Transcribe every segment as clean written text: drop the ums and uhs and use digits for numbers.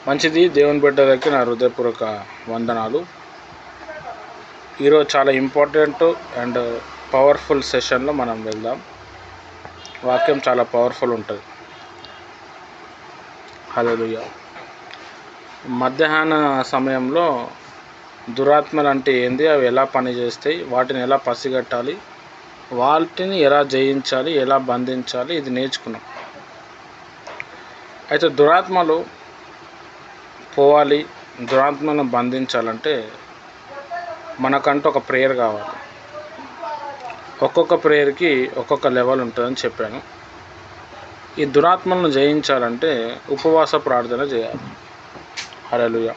మంచిది. దేవుని బిడ్డలకి నా హృదయపూర్వక వందనాలు. ఈరోజు చాలా ఇంపార్టెంట్ అండ్ పవర్ఫుల్ సెషన్లో మనం వెళ్దాం. వాక్యం చాలా పవర్ఫుల్ ఉంటుంది. హల్లెలూయా. మధ్యాహ్న సమయంలో దురాత్మలు అంటే ఏంది, అవి ఎలా పనిచేస్తాయి, వాటిని ఎలా పసిగట్టాలి, వాటిని ఎలా జయించాలి, ఎలా బంధించాలి, ఇది నేర్చుకున్నాం. అయితే దురాత్మలు పోవాలి, దురాత్మను బంధించాలంటే మనకంటూ ఒక ప్రేయర్ కావాలి. ఒక్కొక్క ప్రేయర్కి ఒక్కొక్క లెవెల్ ఉంటుందని చెప్పాను. ఈ దురాత్మలను జయించాలంటే ఉపవాస ప్రార్థన చేయాలి. హల్లెలూయా.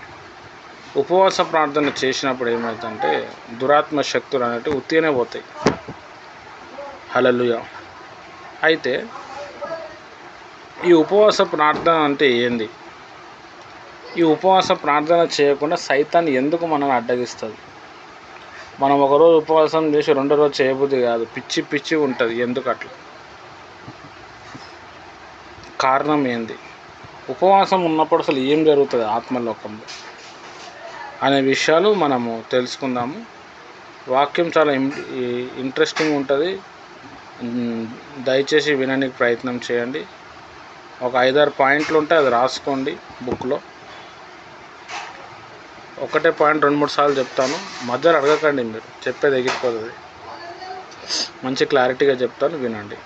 ఉపవాస ప్రార్థన చేసినప్పుడు ఏమవుతుందంటే దురాత్మ శక్తులు అనేవి ఉత్తిగానే పోతాయి. హల్లెలూయా. అయితే ఈ ఉపవాస ప్రార్థన అంటే ఏంది? ఈ ఉపవాస ప్రార్థన చేయకుండా సైతాన్ ఎందుకు మనల్ని అడ్డగిస్తుంది? మనం ఒకరోజు ఉపవాసం చేసి రెండో రోజు చేయబుద్ధి కాదు, పిచ్చి పిచ్చి ఉంటుంది. ఎందుకు అట్లా? కారణం ఏంది? ఉపవాసం ఉన్నప్పుడు అసలు ఏం జరుగుతుంది ఆత్మలోకంలో అనే విషయాలు మనము తెలుసుకుందాము. వాక్యం చాలా ఇంట్రెస్టింగ్ ఉంటుంది. దయచేసి వినడానికి ప్రయత్నం చేయండి. ఒక 5-6 పాయింట్లు ఉంటాయి, అది రాసుకోండి బుక్లో. ఒకటే పాయింట్ 2-3 సార్లు చెప్తాను, మధ్యలో అడగకండి, మీరు చెప్పేది ఎగిరిపోతుంది. మంచి క్లారిటీగా చెప్తాను, వినండి.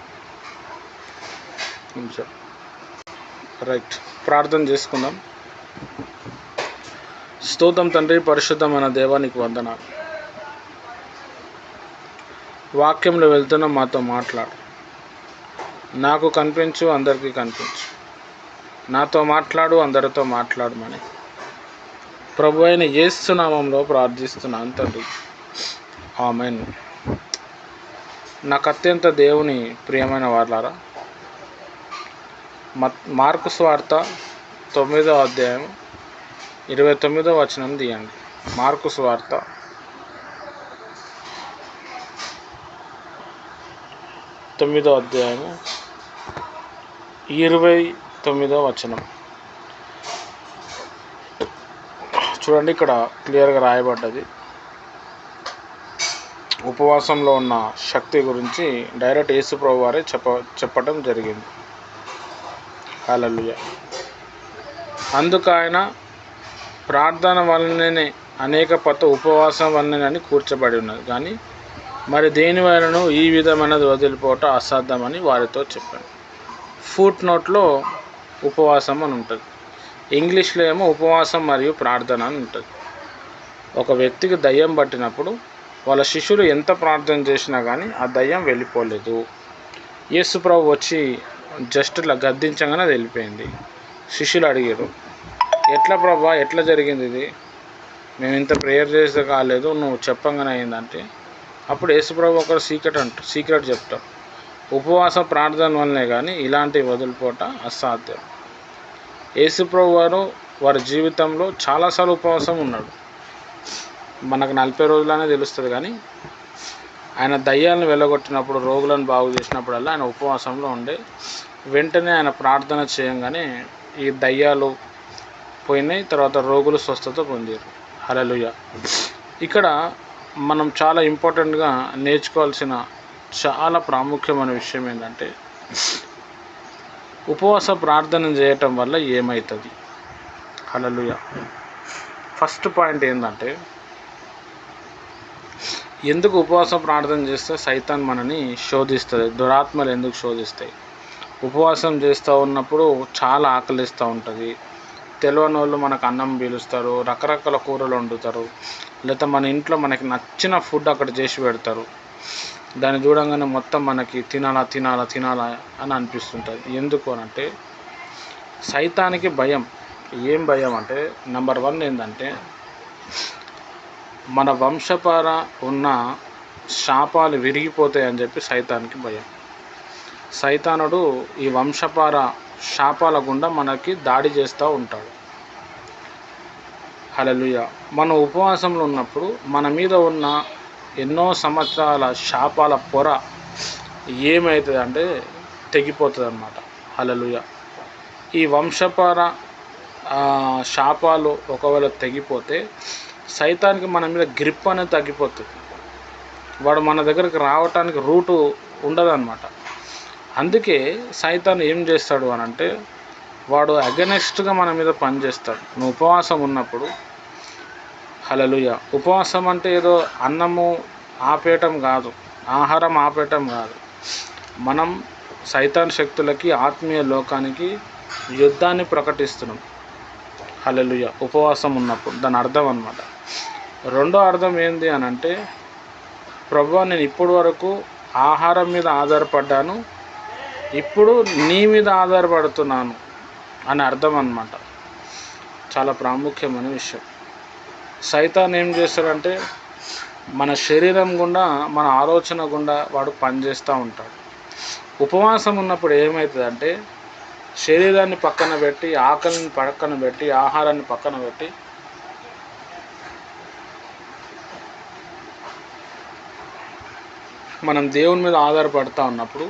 నిమిషం. రైట్, ప్రార్థన చేసుకుందాం. స్తోత్రం తండ్రి, పరిశుద్ధమైన దేవా, నీకు వందనాలు. వాక్యంలో వెళ్తున్నా మాతో మాట్లాడు. నాకు కనిపించు, అందరికీ కనిపించు. నాతో మాట్లాడు, అందరితో మాట్లాడమని ప్రభు అయిన యేసు నామములో ప్రార్థిస్తున్నాను తండ్రి. ఆమేన్. నాకు అత్యంత దేవుని ప్రియమైన వారలారా, మార్కు సువార్త 9వ అధ్యాయం 29వ వచనం తీయండి. మార్కు సువార్త 9వ అధ్యాయము 29వ వచనం చూడండి. ఇక్కడ క్లియర్గా రాయబడ్డది. ఉపవాసంలో ఉన్న శక్తి గురించి డైరెక్ట్ యేసు ప్రభు వారే చెప్పడం జరిగింది. హల్లెలూయా. అందుకు ఆయన ప్రార్థన వలననే అనేక ఉపవాసం వలనని కూర్చబడి ఉన్నది, కానీ మరి దేని వలన ఈ విధమైనది వదిలిపోవటం అసాధ్యమని వారితో చెప్పాను. ఫుట్ నోట్లో ఉపవాసం అని ఉంటుంది, ఇంగ్లీష్లో ఏమో ఉపవాసం మరియు ప్రార్థన అని ఉంటుంది. ఒక వ్యక్తికి దయ్యం పట్టినప్పుడు వాళ్ళ శిష్యులు ఎంత ప్రార్థన చేసినా కానీ ఆ దయ్యం వెళ్ళిపోలేదు. యేసు ప్రభు వచ్చి జస్ట్ ఇలా గద్దించగానే అది వెళ్ళిపోయింది. శిష్యులు అడిగారు, ఎట్లా ప్రభా, ఎట్లా జరిగింది ఇది? మేము ఇంత ప్రేయర్ చేస్తే కాలేదు, నువ్వు చెప్పంగానే అయిందంటే అప్పుడు యేసు ప్రభు ఒక సీక్రెట్ చెప్తాం. ఉపవాస ప్రార్థన వల్లనే కానీ ఇలాంటివి వదిలిపోవటం అసాధ్యం. యేసు ప్రభు వారి జీవితంలో చాలాసార్లు ఉపవాసం ఉన్నాడు. మనకు 40 రోజులనే తెలుస్తుంది, కానీ ఆయన దయ్యాలను వెళ్ళగొట్టినప్పుడు, రోగులను బాగు చేసినప్పుడల్లా ఆయన ఉపవాసంలో ఉండే వెంటనే ఆయన ప్రార్థన చేయంగానే ఈ దయ్యాలు పోయినాయి. తర్వాత రోగులు స్వస్థత పొందారు. హల్లెలూయా. ఇక్కడ మనం చాలా ఇంపార్టెంట్గా నేర్చుకోవాల్సిన చాలా ప్రాముఖ్యమైన విషయం ఏంటంటే ఉపవాస ప్రార్థన చేయటం వల్ల ఏమవుతుంది. హల్లెలూయా. ఫస్ట్ పాయింట్ ఏంటంటే, ఎందుకు ఉపవాస ప్రార్థన చేస్తే సైతాన్ మనని శోధిస్తుంది, దురాత్మలు ఎందుకు శోధిస్తాయి? ఉపవాసం చేస్తూ ఉన్నప్పుడు చాలా ఆకలిస్తూ ఉంటుంది. తెలియని వాళ్ళు మనకు అన్నం పీలుస్తారు, రకరకాల కూరలు వండుతారు, లేదా మన ఇంట్లో మనకి నచ్చిన ఫుడ్ అక్కడ చేసి పెడతారు. దాన్ని చూడంగానే మొత్తం మనకి తినాలా అని అనిపిస్తుంటుంది. ఎందుకు అనంటే సైతానికి భయం. ఏం భయం అంటే, నెంబర్ 1 ఏంటంటే మన వంశపార ఉన్న శాపాలు విరిగిపోతాయని చెప్పి సైతానికి భయం. సైతానుడు ఈ వంశపార శాపాల గుండా మనకి దాడి చేస్తూ ఉంటాడు. హల్లెలూయా. మనం ఉపవాసంలో ఉన్నప్పుడు మన మీద ఉన్న ఎన్నో సంవత్సరాల శాపాల పొర ఏమవుతుంది అంటే తెగిపోతుంది అన్నమాట. హల్లెలూయా. ఈ వంశపార శాపాలు ఒకవేళ తెగిపోతే సైతానికి మన మీద గ్రిప్ అనేది తగ్గిపోతుంది. వాడు మన దగ్గరికి రావటానికి రూటు ఉండదన్నమాట. అందుకే సైతాన్ ఏం చేస్తాడు అని అంటే వాడు అగెనెస్ట్గా మన మీద పనిచేస్తాడు. నువ్వు ఉపవాసం ఉన్నప్పుడు, హల్లెలూయా, ఉపవాసం అంటే ఏదో అన్నము ఆపేయటం కాదు, ఆహారం ఆపేయటం కాదు. మనం సైతాన్ శక్తులకి, ఆత్మీయ లోకానికి యుద్ధాన్ని ప్రకటిస్తున్నాం. హల్లెలూయా, ఉపవాసం ఉన్నప్పుడు దాని అర్థం అన్నమాట. రెండో అర్థం ఏంది అని అంటే ప్రభువా, నేను ఇప్పటి వరకు ఆహారం మీద ఆధారపడ్డాను, ఇప్పుడు నీ మీద ఆధారపడుతున్నాను అని అర్థం అన్నమాట. చాలా ప్రాముఖ్యమైన విషయం. సైతాన్ ఏం చేస్తాడంటే మన శరీరం గుండా, మన ఆలోచన గుండా వాడు పనిచేస్తూ ఉంటాడు. ఉపవాసం ఉన్నప్పుడు ఏమవుతుందంటే శరీరాన్ని పక్కన పెట్టి, ఆకలిని పక్కన పెట్టి, ఆహారాన్ని పక్కన పెట్టి మనం దేవుని మీద ఆధారపడుతూ ఉన్నప్పుడు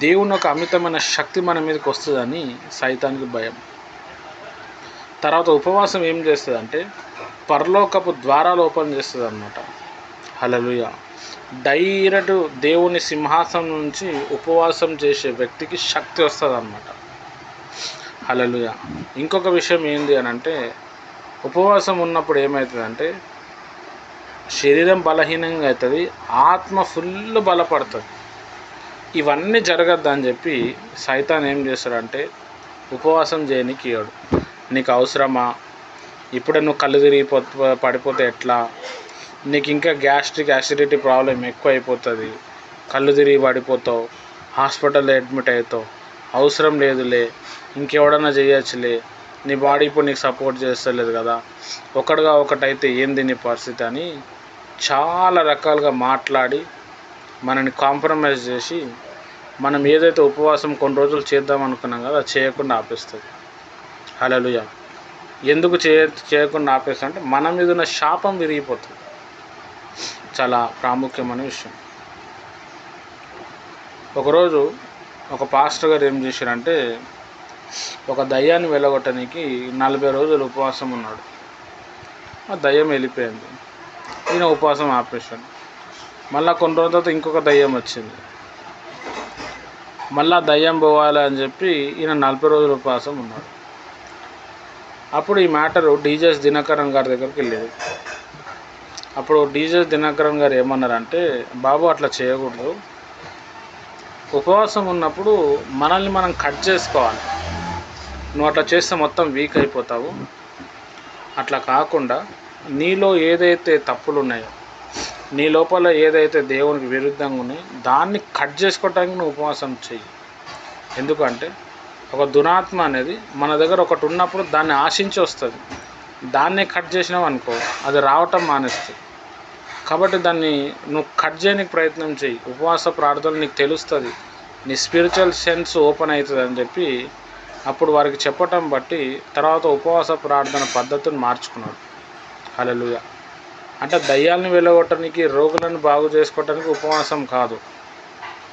దేవుని యొక్క అమితమైన శక్తి మన మీదకి వస్తుందని సైతానికి భయం. తర్వాత ఉపవాసం ఏం చేస్తుందంటే పరలోకపు ద్వారాలు ఓపెన్ చేస్తుంది అన్నమాట. హల్లెలూయా. డైరెక్ట్ దేవుని సింహాసనం నుంచి ఉపవాసం చేసే వ్యక్తికి శక్తి వస్తుంది అన్నమాట. హల్లెలూయా. ఇంకొక విషయం ఏంది అని అంటే ఉపవాసం ఉన్నప్పుడు ఏమవుతుందంటే శరీరం బలహీనంగా అవుతుంది, ఆత్మ ఫుల్ బలపడుతుంది. ఇవన్నీ జరగద్దు అని చెప్పి సైతాన్ ఏం చేస్తాడంటే ఉపవాసం చేయనికి ఇవ్వడు. నీకు అవసరమా, ఇప్పుడే నువ్వు కళ్ళు తిరిగి పడిపోతే ఎట్లా, నీకు ఇంకా గ్యాస్ట్రిక్ యాసిడిటీ ప్రాబ్లం ఎక్కువ అయిపోతుంది, కళ్ళు తిరిగి పడిపోతావు, హాస్పిటల్లో అడ్మిట్ అవుతావు, అవసరం లేదులే, ఇంకెవడన్నా చేయొచ్చులే, నీ బాడీ ఇప్పుడు నీకు సపోర్ట్ చేస్తలేదు కదా, ఒకటిగా ఒకటైతే ఏంది నీ పరిస్థితి అని చాలా రకాలుగా మాట్లాడి మనని కాంప్రమైజ్ చేసి మనం ఏదైతే ఉపవాసం కొన్ని రోజులు చేద్దాం అనుకున్నాం కదా అది చేయకుండా ఆపేస్తుంది. హల్లెలూయా. ఎందుకు చేయకుండా ఆపేస్తుంది అంటే మన మీద ఉన్న శాపం విరిగిపోతుంది. చాలా ప్రాముఖ్యమైన విషయం. ఒకరోజు ఒక పాస్టర్ గారు ఏం చేశారంటే ఒక దయ్యాన్ని వెళ్ళగొట్టడానికి 40 రోజులు ఉపవాసం ఉన్నాడు. ఆ దయ్యం వెళ్ళిపోయింది, ఈయన ఉపవాసం ఆపేశాడు. మళ్ళీ కొన్ని రోజుల తర్వాత ఇంకొక దయ్యం వచ్చింది, మళ్ళా దయ్యం పోవాలి అని చెప్పి ఈయన 40 రోజులు ఉపవాసం ఉన్నాడు. అప్పుడు ఈ మ్యాటరు డీజెస్ దినకరన్ గారి దగ్గరికి వెళ్ళేది. అప్పుడు డీజెస్ దినకరన్ గారు ఏమన్నారంటే బాబు అట్లా చేయకూడదు, ఉపవాసం ఉన్నప్పుడు మనల్ని మనం కట్ చేసుకోవాలి, నువ్వు అట్లా చేస్తే మొత్తం వీక్ అయిపోతావు, అట్లా కాకుండా నీలో ఏదైతే తప్పులు ఉన్నాయో, నీ లోపల ఏదైతే దేవునికి విరుద్ధంగా ఉన్నాయో దాన్ని కట్ చేసుకోవడానికి నువ్వు ఉపవాసం చెయ్యి. ఎందుకంటే ఒక దురాత్మ అనేది మన దగ్గర ఒకటి ఉన్నప్పుడు దాన్ని ఆశించి వస్తుంది, దాన్నే కట్ చేసినావు అనుకో అది రావటం మానేస్తుంది. కాబట్టి దాన్ని నువ్వు కట్ చేయడానికి ప్రయత్నం చెయ్యి. ఉపవాస ప్రార్థనలు నీకు తెలుస్తుంది, నీ స్పిరిచువల్ సెన్స్ ఓపెన్ అవుతుంది అని చెప్పి అప్పుడు వారికి చెప్పటం బట్టి తర్వాత ఉపవాస ప్రార్థన పద్ధతిని మార్చుకున్నాడు. హల్లెలూయా. అంటే దయ్యాలను వెళ్ళగొట్టడానికి, రోగులను బాగు చేసుకోవటానికి ఉపవాసం కాదు.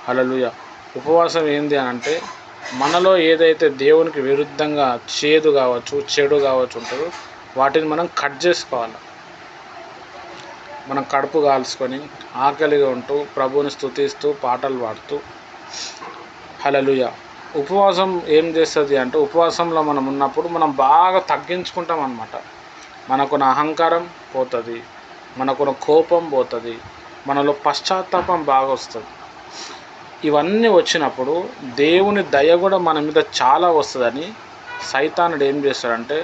హల్లెలూయా. ఉపవాసం ఏంది అని అంటే మనలో ఏదైతే దేవునికి విరుద్ధంగా చేదు కావచ్చు, చెడు కావచ్చు ఉంటుందో వాటిని మనం కట్ చేసుకోవాలి. మనం కడుపు కాల్చుకొని ఆకలిగా ఉంటూ ప్రభువుని స్తుతిస్తూ పాటలు పాడుతూ. హల్లెలూయా. ఉపవాసం ఏం చేస్తుంది అంటే ఉపవాసంలో మనం ఉన్నప్పుడు మనం బాగా తగ్గించుకుంటాం అన్నమాట. మనకున్న అహంకారం పోతుంది, మనకున్న కోపం పోతుంది, మనలో పశ్చాత్తాపం బాగా వస్తుంది. ఇవన్నీ వచ్చినప్పుడు దేవుని దయ కూడా మన మీద చాలా వస్తుందని సైతానుడు ఏం చేస్తాడంటే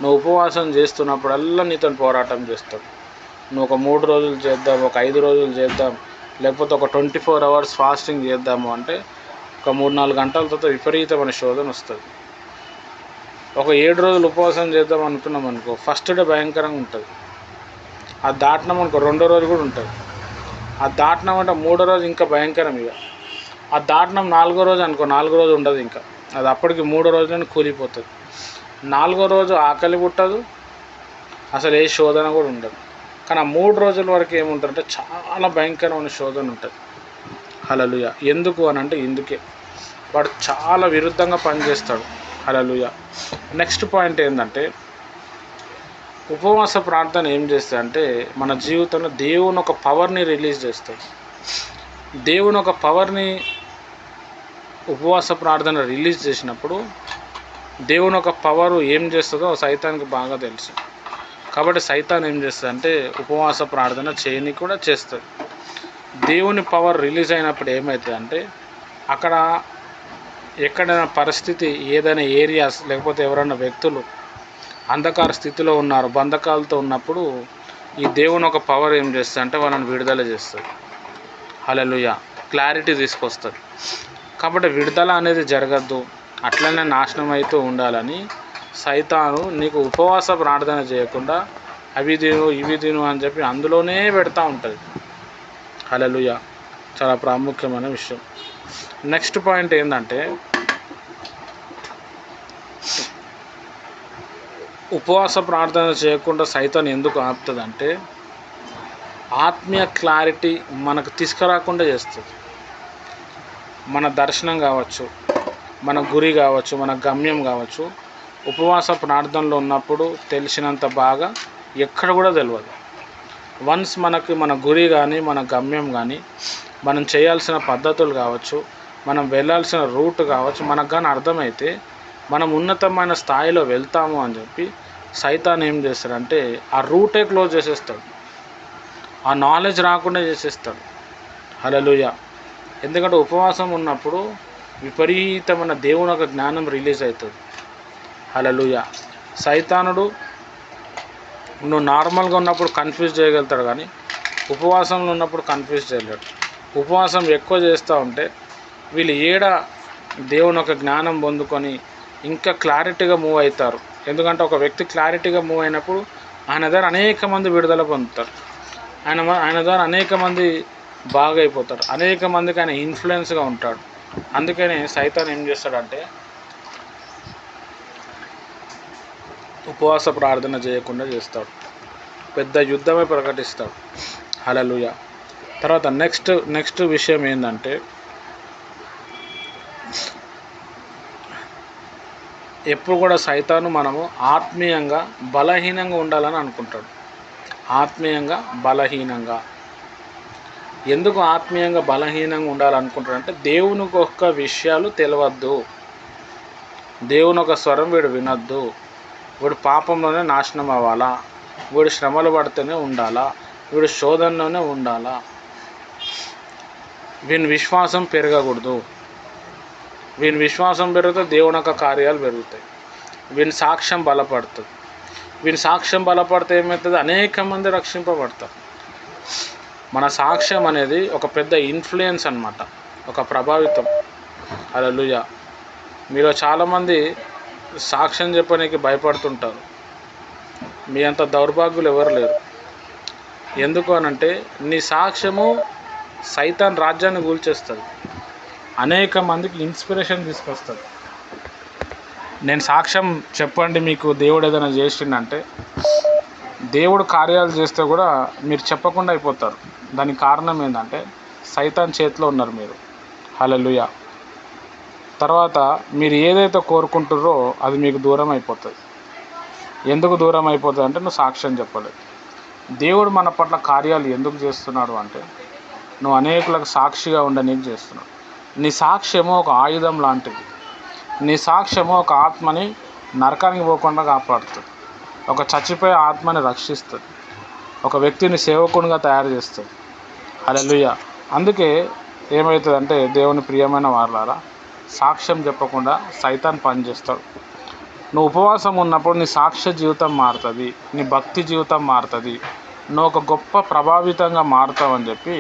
నువ్వు ఉపవాసం చేస్తున్నప్పుడల్లా నీతో పోరాటం చేస్తాడు. నువ్వు ఒక 3 రోజులు చేద్దాం, ఒక 5 రోజులు చేద్దాం, లేకపోతే ఒక 24 hours ఫాస్టింగ్ చేద్దాము అంటే ఒక 3-4 గంటల తర్వాత విపరీతమైన శోధన వస్తుంది. ఒక 7 రోజులు ఉపవాసం చేద్దాం అనుకున్నాం అనుకో, ఫస్ట్ డే భయంకరంగా ఉంటుంది, అది దాటినాం అనుకో 2వ రోజు కూడా ఉంటుంది, అది దాటినాం అంటే 3వ రోజు ఇంకా భయంకరం. ఇక అది దాటినాం 4వ రోజు అనుకో, 4వ రోజు ఉండదు, ఇంకా అది అప్పటికి 3వ రోజులోనే కూలిపోతుంది. 4వ రోజు ఆకలి పుట్టదు, అసలు ఏ శోధన కూడా ఉండదు. కానీ ఆ 3 రోజుల వరకు ఏముంటుందంటే చాలా భయంకరమైన శోధన ఉంటుంది. హల్లెలూయా. ఎందుకు అని అంటే ఇందుకే వాడు చాలా విరుద్ధంగా పనిచేస్తాడు. హల్లెలూయా. నెక్స్ట్ పాయింట్ ఏంటంటే, ఉపవాస ప్రార్థన ఏం చేస్తుంది అంటే మన జీవితంలో దేవుని ఒక పవర్ని రిలీజ్ చేస్తుంది. దేవుని ఒక పవర్ని ఉపవాస ప్రార్థన రిలీజ్ చేసినప్పుడు దేవుని ఒక పవర్ ఏం చేస్తుందో సైతానికి బాగా తెలుసు. కాబట్టి సైతాన్ ఏం చేస్తుంది అంటే ఉపవాస ప్రార్థన చేయని కూడా చేస్తుంది. దేవుని పవర్ రిలీజ్ అయినప్పుడు ఏమవుతుంది అంటే అక్కడ ఎక్కడైనా పరిస్థితి, ఏదైనా ఏరియాస్, లేకపోతే ఎవరైనా వ్యక్తులు అంధకార స్థితిలో ఉన్నారు, బంధకాలతో ఉన్నప్పుడు ఈ దేవుని ఒక పవర్ ఏం చేస్తుంది అంటే వాళ్ళని విడుదల చేస్తుంది. హల్లెలూయా. క్లారిటీ తీసుకొస్తుంది. కాబట్టి విడుదల అనేది జరగద్దు, అట్లనే నాశనం అవుతూ ఉండాలని సైతాను నీకు ఉపవాస ప్రార్థన చేయకుండా అవి తిను ఇవి తిను అని చెప్పి అందులోనే పెడతా ఉంటుంది. హల్లెలూయా. చాలా ప్రాముఖ్యమైన విషయం. నెక్స్ట్ పాయింట్ ఏంటంటే ఉపవాస ప్రార్థన చేయకుండా సైతాన్ ఎందుకు ఆపుతుందంటే ఆత్మీయ క్లారిటీ మనకు తీసుకురాకుండా చేస్తుంది. మన దర్శనం కావచ్చు, మన గురి కావచ్చు, మన గమ్యం కావచ్చు, ఉపవాస ప్రార్థనలో ఉన్నప్పుడు తెలిసినంత బాగా ఎక్కడ కూడా తెలియదు. వన్స్ మనకి మన గురి కానీ మన గమ్యం కానీ మనం చేయాల్సిన పద్ధతులు కావచ్చు, మనం వెళ్ళాల్సిన రూట్ కావచ్చు మనకు కానీ అర్థమైతే మనం ఉన్నతమైన స్థాయిలో వెళ్తాము అని చెప్పి సైతాన్ ఏం చేస్తాడంటే ఆ రూటే క్లోజ్ చేసేస్తాడు, ఆ నాలెడ్జ్ రాకుండా చేసేస్తాడు. హల్లెలూయా. ఎందుకంటే ఉపవాసం ఉన్నప్పుడు విపరీతమైన దేవుని ఒక జ్ఞానం రిలీజ్ అవుతుంది. హల్లెలూయా. సైతానుడు నువ్వు నార్మల్గా ఉన్నప్పుడు కన్ఫ్యూజ్ చేయగలుగుతాడు కానీ ఉపవాసంలో ఉన్నప్పుడు కన్ఫ్యూజ్ చేయలేడు. ఉపవాసం ఎక్కువ చేస్తూ ఉంటే వీళ్ళు దేవుని ఒక జ్ఞానం పొందుకొని ఇంకా క్లారిటీగా మూవ్ అవుతారు. ఎందుకంటే ఒక వ్యక్తి క్లారిటీగా మూవ్ అయినప్పుడు ఆయన ద్వారా అనేక మంది విడుదల పొందుతారు, ఆయన ద్వారా అనేక మంది బాగా అయిపోతారు, అనేక మందికి ఆయన ఇన్ఫ్లుయెన్స్గా ఉంటాడు. అందుకని సైతాన్ ఏం చేస్తాడంటే ఉపవాస ప్రార్థన చేయకుండా చేస్తాడు, పెద్ద యుద్ధమే ప్రకటిస్తాడు. హల్లెలూయా. తర్వాత నెక్స్ట్ విషయం ఏంటంటే ఎప్పుడు కూడా సైతాను మనము ఆత్మీయంగా బలహీనంగా ఉండాలని అనుకుంటాడు. ఆత్మీయంగా బలహీనంగా ఎందుకు ఆత్మీయంగా బలహీనంగా ఉండాలనుకుంటాడంటే దేవుని యొక్క విషయాలు తెలియవద్దు, దేవుని ఒక స్వరం వీడు వినొద్దు, వీడు పాపంలోనే నాశనం అవ్వాలా, వీడు శ్రమలు పడితేనే ఉండాలా, వీడు శోధనలోనే ఉండాలా, వీని విశ్వాసం పెరగకూడదు, వీని విశ్వాసం పెరిగితే దేవుని యొక్క కార్యాలు పెరుగుతాయి, వీని సాక్ష్యం బలపడుతుంది, వీని సాక్ష్యం బలపడితే ఏమవుతుంది అనేక మంది రక్షింపబడతారు. మన సాక్ష్యం అనేది ఒక పెద్ద ఇన్ఫ్లుయెన్స్ అన్నమాట, ఒక ప్రభావితం. హల్లెలూయా. మీలో చాలామంది సాక్ష్యం చెప్పడానికి భయపడుతుంటారు. మీ అంత దౌర్భాగ్యులు ఎవరు లేరు. ఎందుకు అనంటే నీ సాక్ష్యము సైతాన్ రాజ్యాన్ని కూల్చేస్తుంది, అనేక మందికి ఇన్స్పిరేషన్ తీసుకొస్తుంది. నేను సాక్ష్యం చెప్పండి మీకు దేవుడు ఏదైనా చేసిండంటే దేవుడు కార్యాలు చేస్తే కూడా మీరు చెప్పకుండా అయిపోతారు. దానికి కారణం ఏంటంటే సైతాన్ చేతిలో ఉన్నారు మీరు. హల్లెలూయా. తర్వాత మీరు ఏదైతే కోరుకుంటారో అది మీకు దూరం అయిపోతుంది. ఎందుకు దూరం అయిపోతుంది అంటే నువ్వు సాక్ష్యం చెప్పలేదు. దేవుడు మన పట్ల కార్యాలు ఎందుకు చేస్తున్నాడు అంటే నువ్వు అనేకులకు సాక్షిగా ఉండనీకి చేస్తున్నావు. నీ సాక్ష్యము ఒక ఆయుధం లాంటిది. నీ సాక్ష్యము ఒక ఆత్మని నరకానికి పోకుండా కాపాడుతుంది, ఒక చచ్చిపోయే ఆత్మని రక్షిస్తుంది, ఒక వ్యక్తిని సేవకునిగా తయారు చేస్తుంది. హల్లెలూయా. అందుకే ఏమవుతుందంటే దేవుని ప్రియమైన వారలారా సాక్ష్యం చెప్పకుండా సైతాన్ పనిచేస్తాడు. నువ్వు ఉపవాసం ఉన్నప్పుడు నీ సాక్ష్య జీవితం మారుతుంది, నీ భక్తి జీవితం మారుతుంది, నువ్వు ఒక గొప్ప ప్రభావితంగా మారుతావని చెప్పి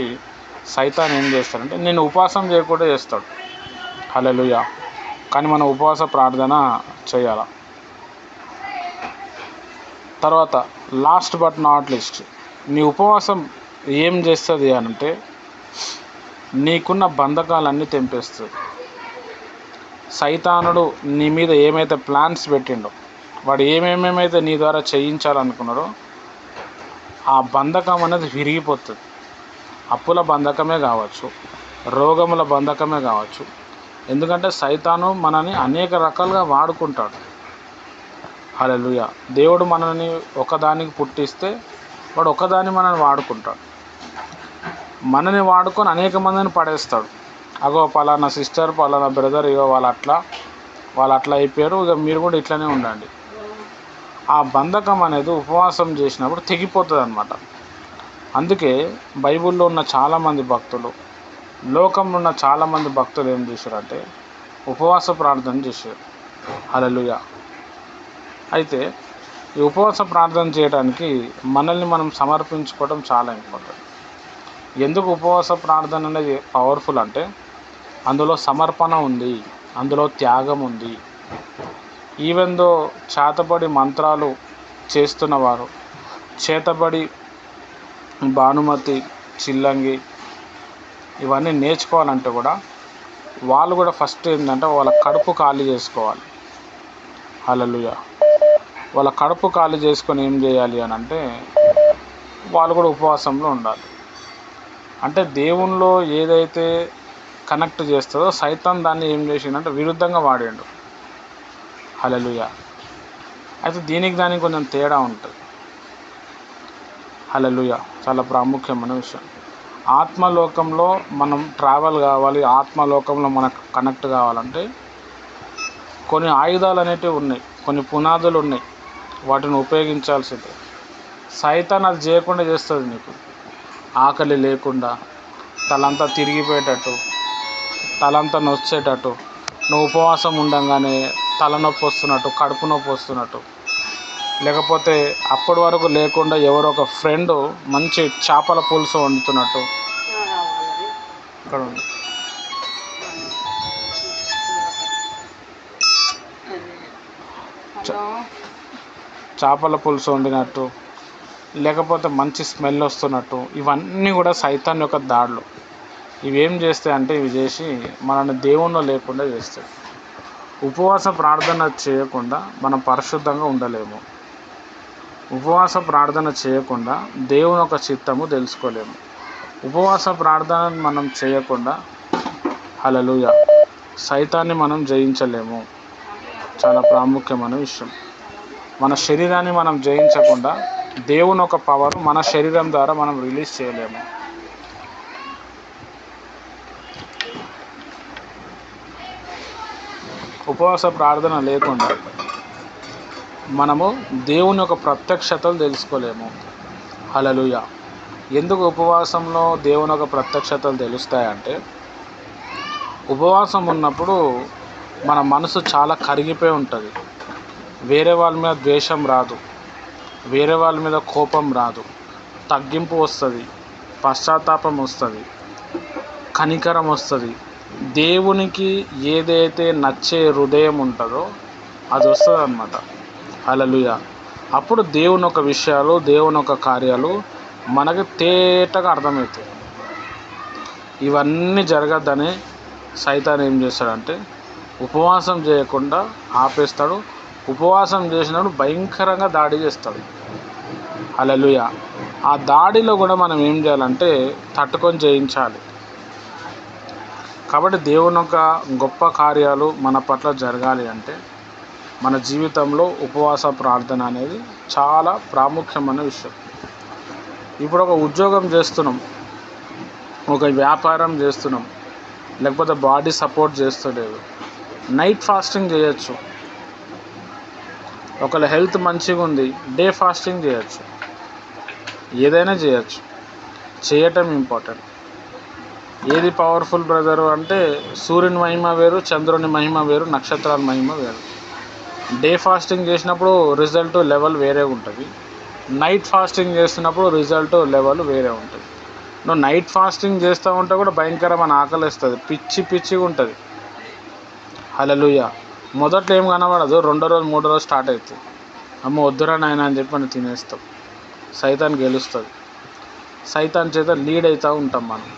సైతాన్ ఏం చేస్తాడంటే నేను ఉపవాసం చేయకుండా చేస్తాడు. హల్లెలూయా. కానీ మనం ఉపవాస ప్రార్థన చేయాలి. తర్వాత లాస్ట్ బట్ నాట్ లీస్ట్ నీ ఉపవాసం ఏం చేస్తుంది అంటే నీకున్న బంధకాలన్నీ తెంపేస్తుంది. సైతానుడు నీ మీద ఏమైతే ప్లాన్స్ పెట్టిండో, వాడు ఏమేమైతే నీ ద్వారా చేయించాలనుకున్నాడో ఆ బంధకం అనేది విరిగిపోతుంది. అప్పుల బంధకమే కావచ్చు, రోగముల బంధకమే కావచ్చు, ఎందుకంటే సైతాను మనని అనేక రకాలుగా వాడుకుంటాడు. హల్లెలూయా. దేవుడు మనల్ని ఒకదానికి పుట్టిస్తే వాడు ఒకదాన్ని మనల్ని వాడుకుంటాడు. మనని వాడుకొని అనేక మందిని పడేస్తాడు. అగో పలానా సిస్టర్, పలానా బ్రదర్, ఇగో వాళ్ళు అట్లా అయిపోయారు, ఇక మీరు కూడా ఇట్లనే ఉండండి. ఆ బంధకం అనేది ఉపవాసం చేసినప్పుడు తెగిపోతుంది అన్నమాట. అందుకే బైబిల్లో ఉన్న చాలామంది భక్తులు, లోకంలో ఉన్న చాలామంది భక్తులు ఏం చేశారంటే ఉపవాస ప్రార్థన చేశారు. హల్లెలూయా. అయితే ఈ ఉపవాస ప్రార్థన చేయడానికి మనల్ని మనం సమర్పించుకోవడం చాలా ఇంపార్టెంట్. ఎందుకు ఉపవాస ప్రార్థన అనేది పవర్ఫుల్ అంటే అందులో సమర్పణ ఉంది, అందులో త్యాగం ఉంది. ఈవెన్ దో చేతబడి మంత్రాలు చేస్తున్నవారు, చేతబడి భానుమతి, చిల్లంగి ఇవన్నీ నేర్చుకోవాలంటే కూడా వాళ్ళు కూడా ఫస్ట్ ఏంటంటే వాళ్ళ కడుపు ఖాళీ చేసుకోవాలి. హల్లెలూయా. వాళ్ళ కడుపు ఖాళీ చేసుకొని ఏం చేయాలి అని అంటే వాళ్ళు కూడా ఉపవాసంలో ఉండాలి. అంటే దేవునిలో ఏదైతే కనెక్ట్ చేస్తుందో సైతాన్ దాన్ని ఏం చేసిండంటే విరుద్ధంగా వాడాడు. హల్లెలూయా. అయితే దానికి కొంచెం తేడా ఉంటుంది. హల్లెలూయా. చాలా ప్రాముఖ్యమైన విషయం. ఆత్మలోకంలో మనం ట్రావెల్ కావాలి, ఆత్మలోకంలో మనకు కనెక్ట్ కావాలంటే కొన్ని ఆయుధాలు అనేటివి ఉన్నాయి, కొన్ని పునాదులు ఉన్నాయి, వాటిని ఉపయోగించాల్సిందే. సైతాన్ అది చేయకుండా చేస్తుంది. నీకు ఆకలి లేకుండా, తలంతా తిరిగిపోయేటట్టు, తలంతా నొచ్చేటట్టు, నువ్వు ఉపవాసం ఉండగానే తలనొప్పి వస్తున్నట్టు, కడుపు నొప్పి వస్తున్నట్టు, లేకపోతే అప్పటి వరకు లేకుండా ఎవరో ఒక ఫ్రెండ్ మంచి చేపల పులుసు వండుతున్నట్టు. ఇక్కడ ఉంది. చేపల పులుసు వండినట్టు, లేకపోతే మంచి స్మెల్ వస్తున్నట్టు, ఇవన్నీ కూడా సైతాన్ యొక్క దాడులు. ఇవేం చేస్తాయంటే ఇవి చేసి మనల్ని దేవుణ్ణి లేకుండా చేస్తాయి. ఉపవాస ప్రార్థన చేయకుండా మనం పరిశుద్ధంగా ఉండలేము. ఉపవాస ప్రార్థన చేయకుండా దేవుని యొక్క చిత్తము తెలుసుకోలేము. ఉపవాస ప్రార్థన మనం చేయకుండా హల్లెలూయా సైతాన్ని మనం జయించలేము. చాలా ప్రాముఖ్యమైన విషయం. మన శరీరాన్ని మనం జయించకుండా దేవుని ఒక పవర్ మన శరీరం ద్వారా మనం రిలీజ్ చేయలేము. ఉపవాస ప్రార్థన లేకుండా మనము దేవుని యొక్క ప్రత్యక్షతలు తెలుసుకోలేము. హల్లెలూయా. ఎందుకు ఉపవాసంలో దేవుని యొక్క ప్రత్యక్షతలు తెలుస్తాయంటే ఉపవాసం ఉన్నప్పుడు మన మనసు చాలా కరిగిపోయి ఉంటుంది. వేరే వాళ్ళ మీద ద్వేషం రాదు, వేరే వాళ్ళ మీద కోపం రాదు, తగ్గింపు వస్తుంది, పశ్చాత్తాపం వస్తుంది, కనికరం వస్తుంది. దేవునికి ఏదైతే నచ్చే హృదయం ఉంటుందో అది వస్తుంది అన్నమాట. హల్లెలూయా. అప్పుడు దేవుని యొక్క విషయాలు, దేవుని యొక్క కార్యాలు మనకి తేటగా అర్థమవుతాయి. ఇవన్నీ జరగద్దని సైతాన్ ఏం చేస్తాడంటే ఉపవాసం చేయకుండా ఆపేస్తాడు. ఉపవాసం చేసినప్పుడు భయంకరంగా దాడి చేస్తాడు. హల్లెలూయా. ఆ దాడిలో కూడా మనం ఏం చేయాలంటే తట్టుకొని జయించాలి. కాబట్టి దేవుని యొక్క గొప్ప కార్యాలు మన పట్ల జరగాలి అంటే మన జీవితంలో ఉపవాస ప్రార్థన అనేది చాలా ప్రాముఖ్యమైన విషయం. ఇప్పుడు ఒక ఉద్యోగం చేస్తున్నాం, ఒక వ్యాపారం చేస్తున్నాం, లేకపోతే బాడీ సపోర్ట్ చేస్తలేదు, నైట్ ఫాస్టింగ్ చేయొచ్చు. ఒకవేళ హెల్త్ మంచిగా ఉంది, డే ఫాస్టింగ్ చేయొచ్చు. ఏదైనా చేయొచ్చు. చేయటం ఇంపార్టెంట్. ఏది పవర్ఫుల్ బ్రదరు అంటే సూర్యుని మహిమ వేరు, చంద్రుని మహిమ వేరు, నక్షత్రాల మహిమ వేరు. డే ఫాస్టింగ్ చేసినప్పుడు రిజల్ట్ లెవెల్ వేరే ఉంటుంది, నైట్ ఫాస్టింగ్ చేస్తున్నప్పుడు రిజల్ట్ లెవెల్ వేరే ఉంటుంది. నువ్వు నైట్ ఫాస్టింగ్ చేస్తూ ఉంటే కూడా భయంకరమైన ఆకలిస్తుంది, పిచ్చిగా ఉంటుంది. హల్లెలూయా. మొదట్లో ఏం కనబడదు, రెండో రోజు మూడో రోజు స్టార్ట్ అవుతుంది. అమ్మ వద్దురా నాయన అని చెప్పి మనం తినేస్తాం. సైతాన్ గెలుస్తుంది. సైతాన్ చేత లీడ్ అవుతూ ఉంటాం మనం.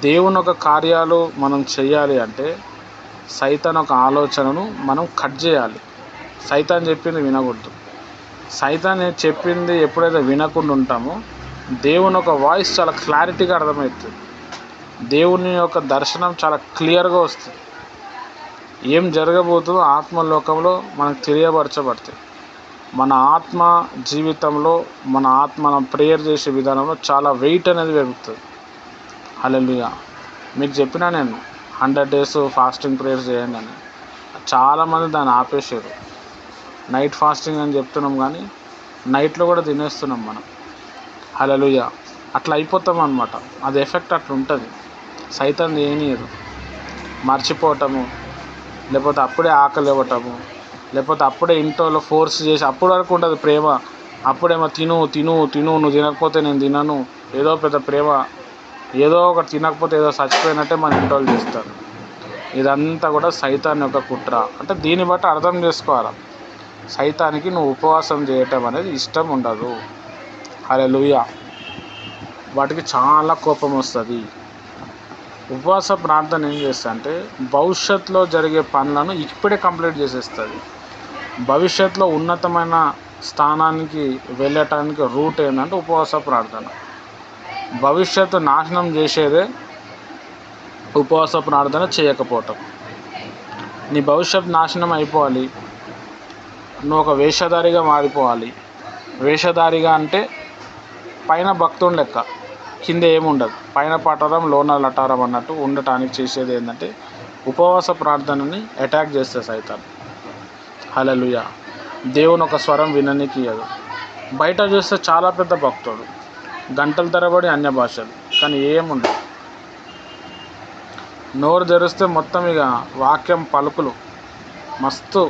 దేవుని ఒక కార్యాలు మనం చేయాలి అంటే సైతాన్ ఒక ఆలోచనను మనం కట్ చేయాలి. సైతాన్ చెప్పింది వినకూడదు. సైతాన్ చెప్పింది ఎప్పుడైతే వినకుండా ఉంటామో దేవుని ఒక వాయిస్ చాలా క్లారిటీగా అర్థమవుతుంది. దేవుని యొక్క దర్శనం చాలా క్లియర్గా వస్తుంది. ఏం జరగబోతుందో ఆత్మలోకంలో మనకు తెలియపరచబడతాయి. మన ఆత్మ జీవితంలో మనం ప్రేయర్ చేసే విధానంలో చాలా వెయిట్ అనేది పెరుగుతుంది. హల్లెలూయా. మీకు చెప్పినా నేను 100 days ఫాస్టింగ్ ప్రేయర్స్ చేయండి అని. చాలామంది దాన్ని ఆపేసారు. నైట్ ఫాస్టింగ్ అని చెప్తున్నాం కానీ నైట్లో కూడా తినేస్తున్నాం మనం. హల్లెలూయా. అట్లా అయిపోతాం అన్నమాట. అది ఎఫెక్ట్ అట్లా ఉంటుంది. సైతాన్ ఏనియదు. మర్చిపోవటము, లేకపోతే అప్పుడే ఆకలి ఇవ్వటము, లేకపోతే అప్పుడే ఇంట్లో ఫోర్స్ చేసి అప్పటి వరకు ఉంటుంది ప్రేమ. అప్పుడేమో తిను తిను తిను, నువ్వు తినకపోతే నేను తినను, ఏదో పెద్ద ప్రేమ. ఏదో ఒకటి తినకపోతే ఏదో చచ్చిపోయినట్టే మన ఇంట్లో చేస్తారు. ఇదంతా కూడా సైతాన్ యొక్క కుట్ర. అంటే దీన్ని బట్టి అర్థం చేసుకోవాలి, సైతానికి నువ్వు ఉపవాసం చేయటం అనేది ఇష్టం ఉండదు. హల్లెలూయా. వాటికి చాలా కోపం వస్తుంది. ఉపవాస ప్రార్థన ఏం చేస్తా అంటే భవిష్యత్తులో జరిగే పనులను ఇప్పుడే కంప్లీట్ చేసేస్తుంది. భవిష్యత్తులో ఉన్నతమైన స్థానానికి వెళ్ళటానికి రూట్ ఏంటంటే ఉపవాస ప్రార్థన. భవిష్యత్తు నాశనం చేసేదే ఉపవాస ప్రార్థన చేయకపోవటం. నీ భవిష్యత్తు నాశనం అయిపోవాలి, నువ్వు ఒక వేషధారిగా మారిపోవాలి. వేషధారిగా అంటే పైన భక్తుని లెక్క, కింద ఏముండదు, పైన పటారం లోన లటారం అన్నట్టు ఉండటానికి చేసేది ఏంటంటే ఉపవాస ప్రార్థనని అటాక్ చేస్తే సైతాన్. హల్లెలూయా. దేవుని ఒక స్వరం విననీకి ఇయ్యదు. బయట చూస్తే చాలా పెద్ద భక్తుడు, గంటల తరబడి అన్య భాషలు, కానీ ఏముండదు. నోరు తెరిస్తే మొత్తం ఇక వాక్యం పలుకులు మస్తు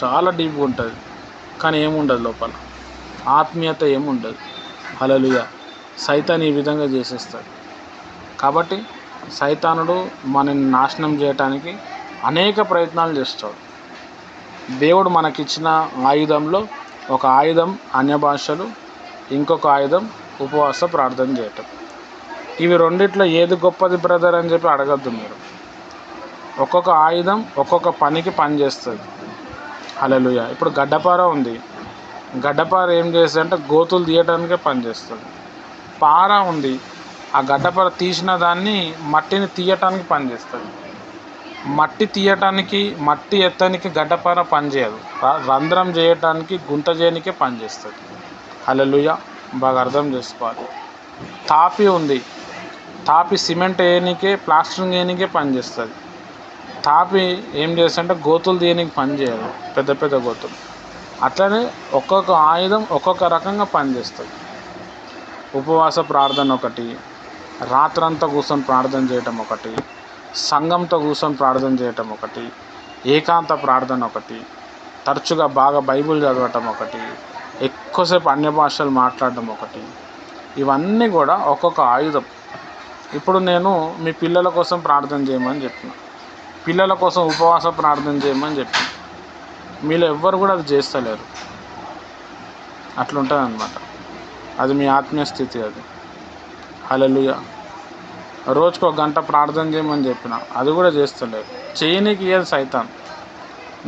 చాలా డీప్గా ఉంటుంది, కానీ ఏముండదు లోపల, ఆత్మీయత ఏముండదు. హల్లెలూయా. సైతాన్ ఈ విధంగా చేసేస్తాడు. కాబట్టి సైతానుడు మనల్ని నాశనం చేయటానికి అనేక ప్రయత్నాలు చేస్తాడు. దేవుడు మనకిచ్చిన ఆయుధంలో ఒక ఆయుధం అన్య భాషలు, ఇంకొక ఆయుధం ఉపవాస ప్రార్థన చేయటం. ఇవి రెండిట్లో ఏది గొప్పది బ్రదర్ అని చెప్పి అడగద్దు మీరు. ఒక్కొక్క ఆయుధం ఒక్కొక్క పనికి పనిచేస్తుంది. హల్లెలూయా. ఇప్పుడు గడ్డపార ఉంది. గడ్డపార ఏం చేస్తుంది అంటే గోతులు తీయడానికే పనిచేస్తుంది. పార ఉంది, ఆ గడ్డపార తీసిన దాన్ని మట్టిని తీయటానికి పనిచేస్తుంది. మట్టి తీయటానికి, మట్టి ఎత్తడానికి గడ్డపార పనిచేయదు. రంధ్రం చేయటానికి, గుంత చేయడానికే పనిచేస్తుంది. హల్లెలూయా. బాగా అర్థం చేసుకోవాలి. తాపి ఉంది, తాపి సిమెంట్ వేయడానికే, ప్లాస్టరింగ్ వేయడానికే పనిచేస్తుంది. తాపి ఏం చేస్తుందంటే గోతులు తీయడానికి పనిచేయదు, పెద్ద పెద్ద గోతులు. అట్లనే ఒక్కొక్క ఆయుధం ఒక్కొక్క రకంగా పనిచేస్తుంది. ఉపవాస ప్రార్థన ఒకటి, రాత్రంతా కూర్చొని ప్రార్థన చేయటం ఒకటి, సంఘంతో కూర్చొని ప్రార్థన చేయటం ఒకటి, ఏకాంత ప్రార్థన ఒకటి, తరచుగా బాగా బైబిల్ చదవటం ఒకటి, ఎక్కువసేపు అన్య భాషలు మాట్లాడటం ఒకటి. ఇవన్నీ కూడా ఒక్కొక్క ఆయుధం. ఇప్పుడు నేను మీ పిల్లల కోసం ప్రార్థన చేయమని చెప్పిన, పిల్లల కోసం ఉపవాస ప్రార్థన చేయమని చెప్పిన, మీలో ఎవ్వరు కూడా అది చేస్తలేరు. అట్లుంటుంది అన్నమాట. అది మీ ఆత్మీయ స్థితి. అది హల్లెలూయా. రోజుకు 1 గంట ప్రార్థన చేయమని చెప్పిన, అది కూడా చేస్తలేదు. చేయనీకి ఇయ్యదు సైతాన్.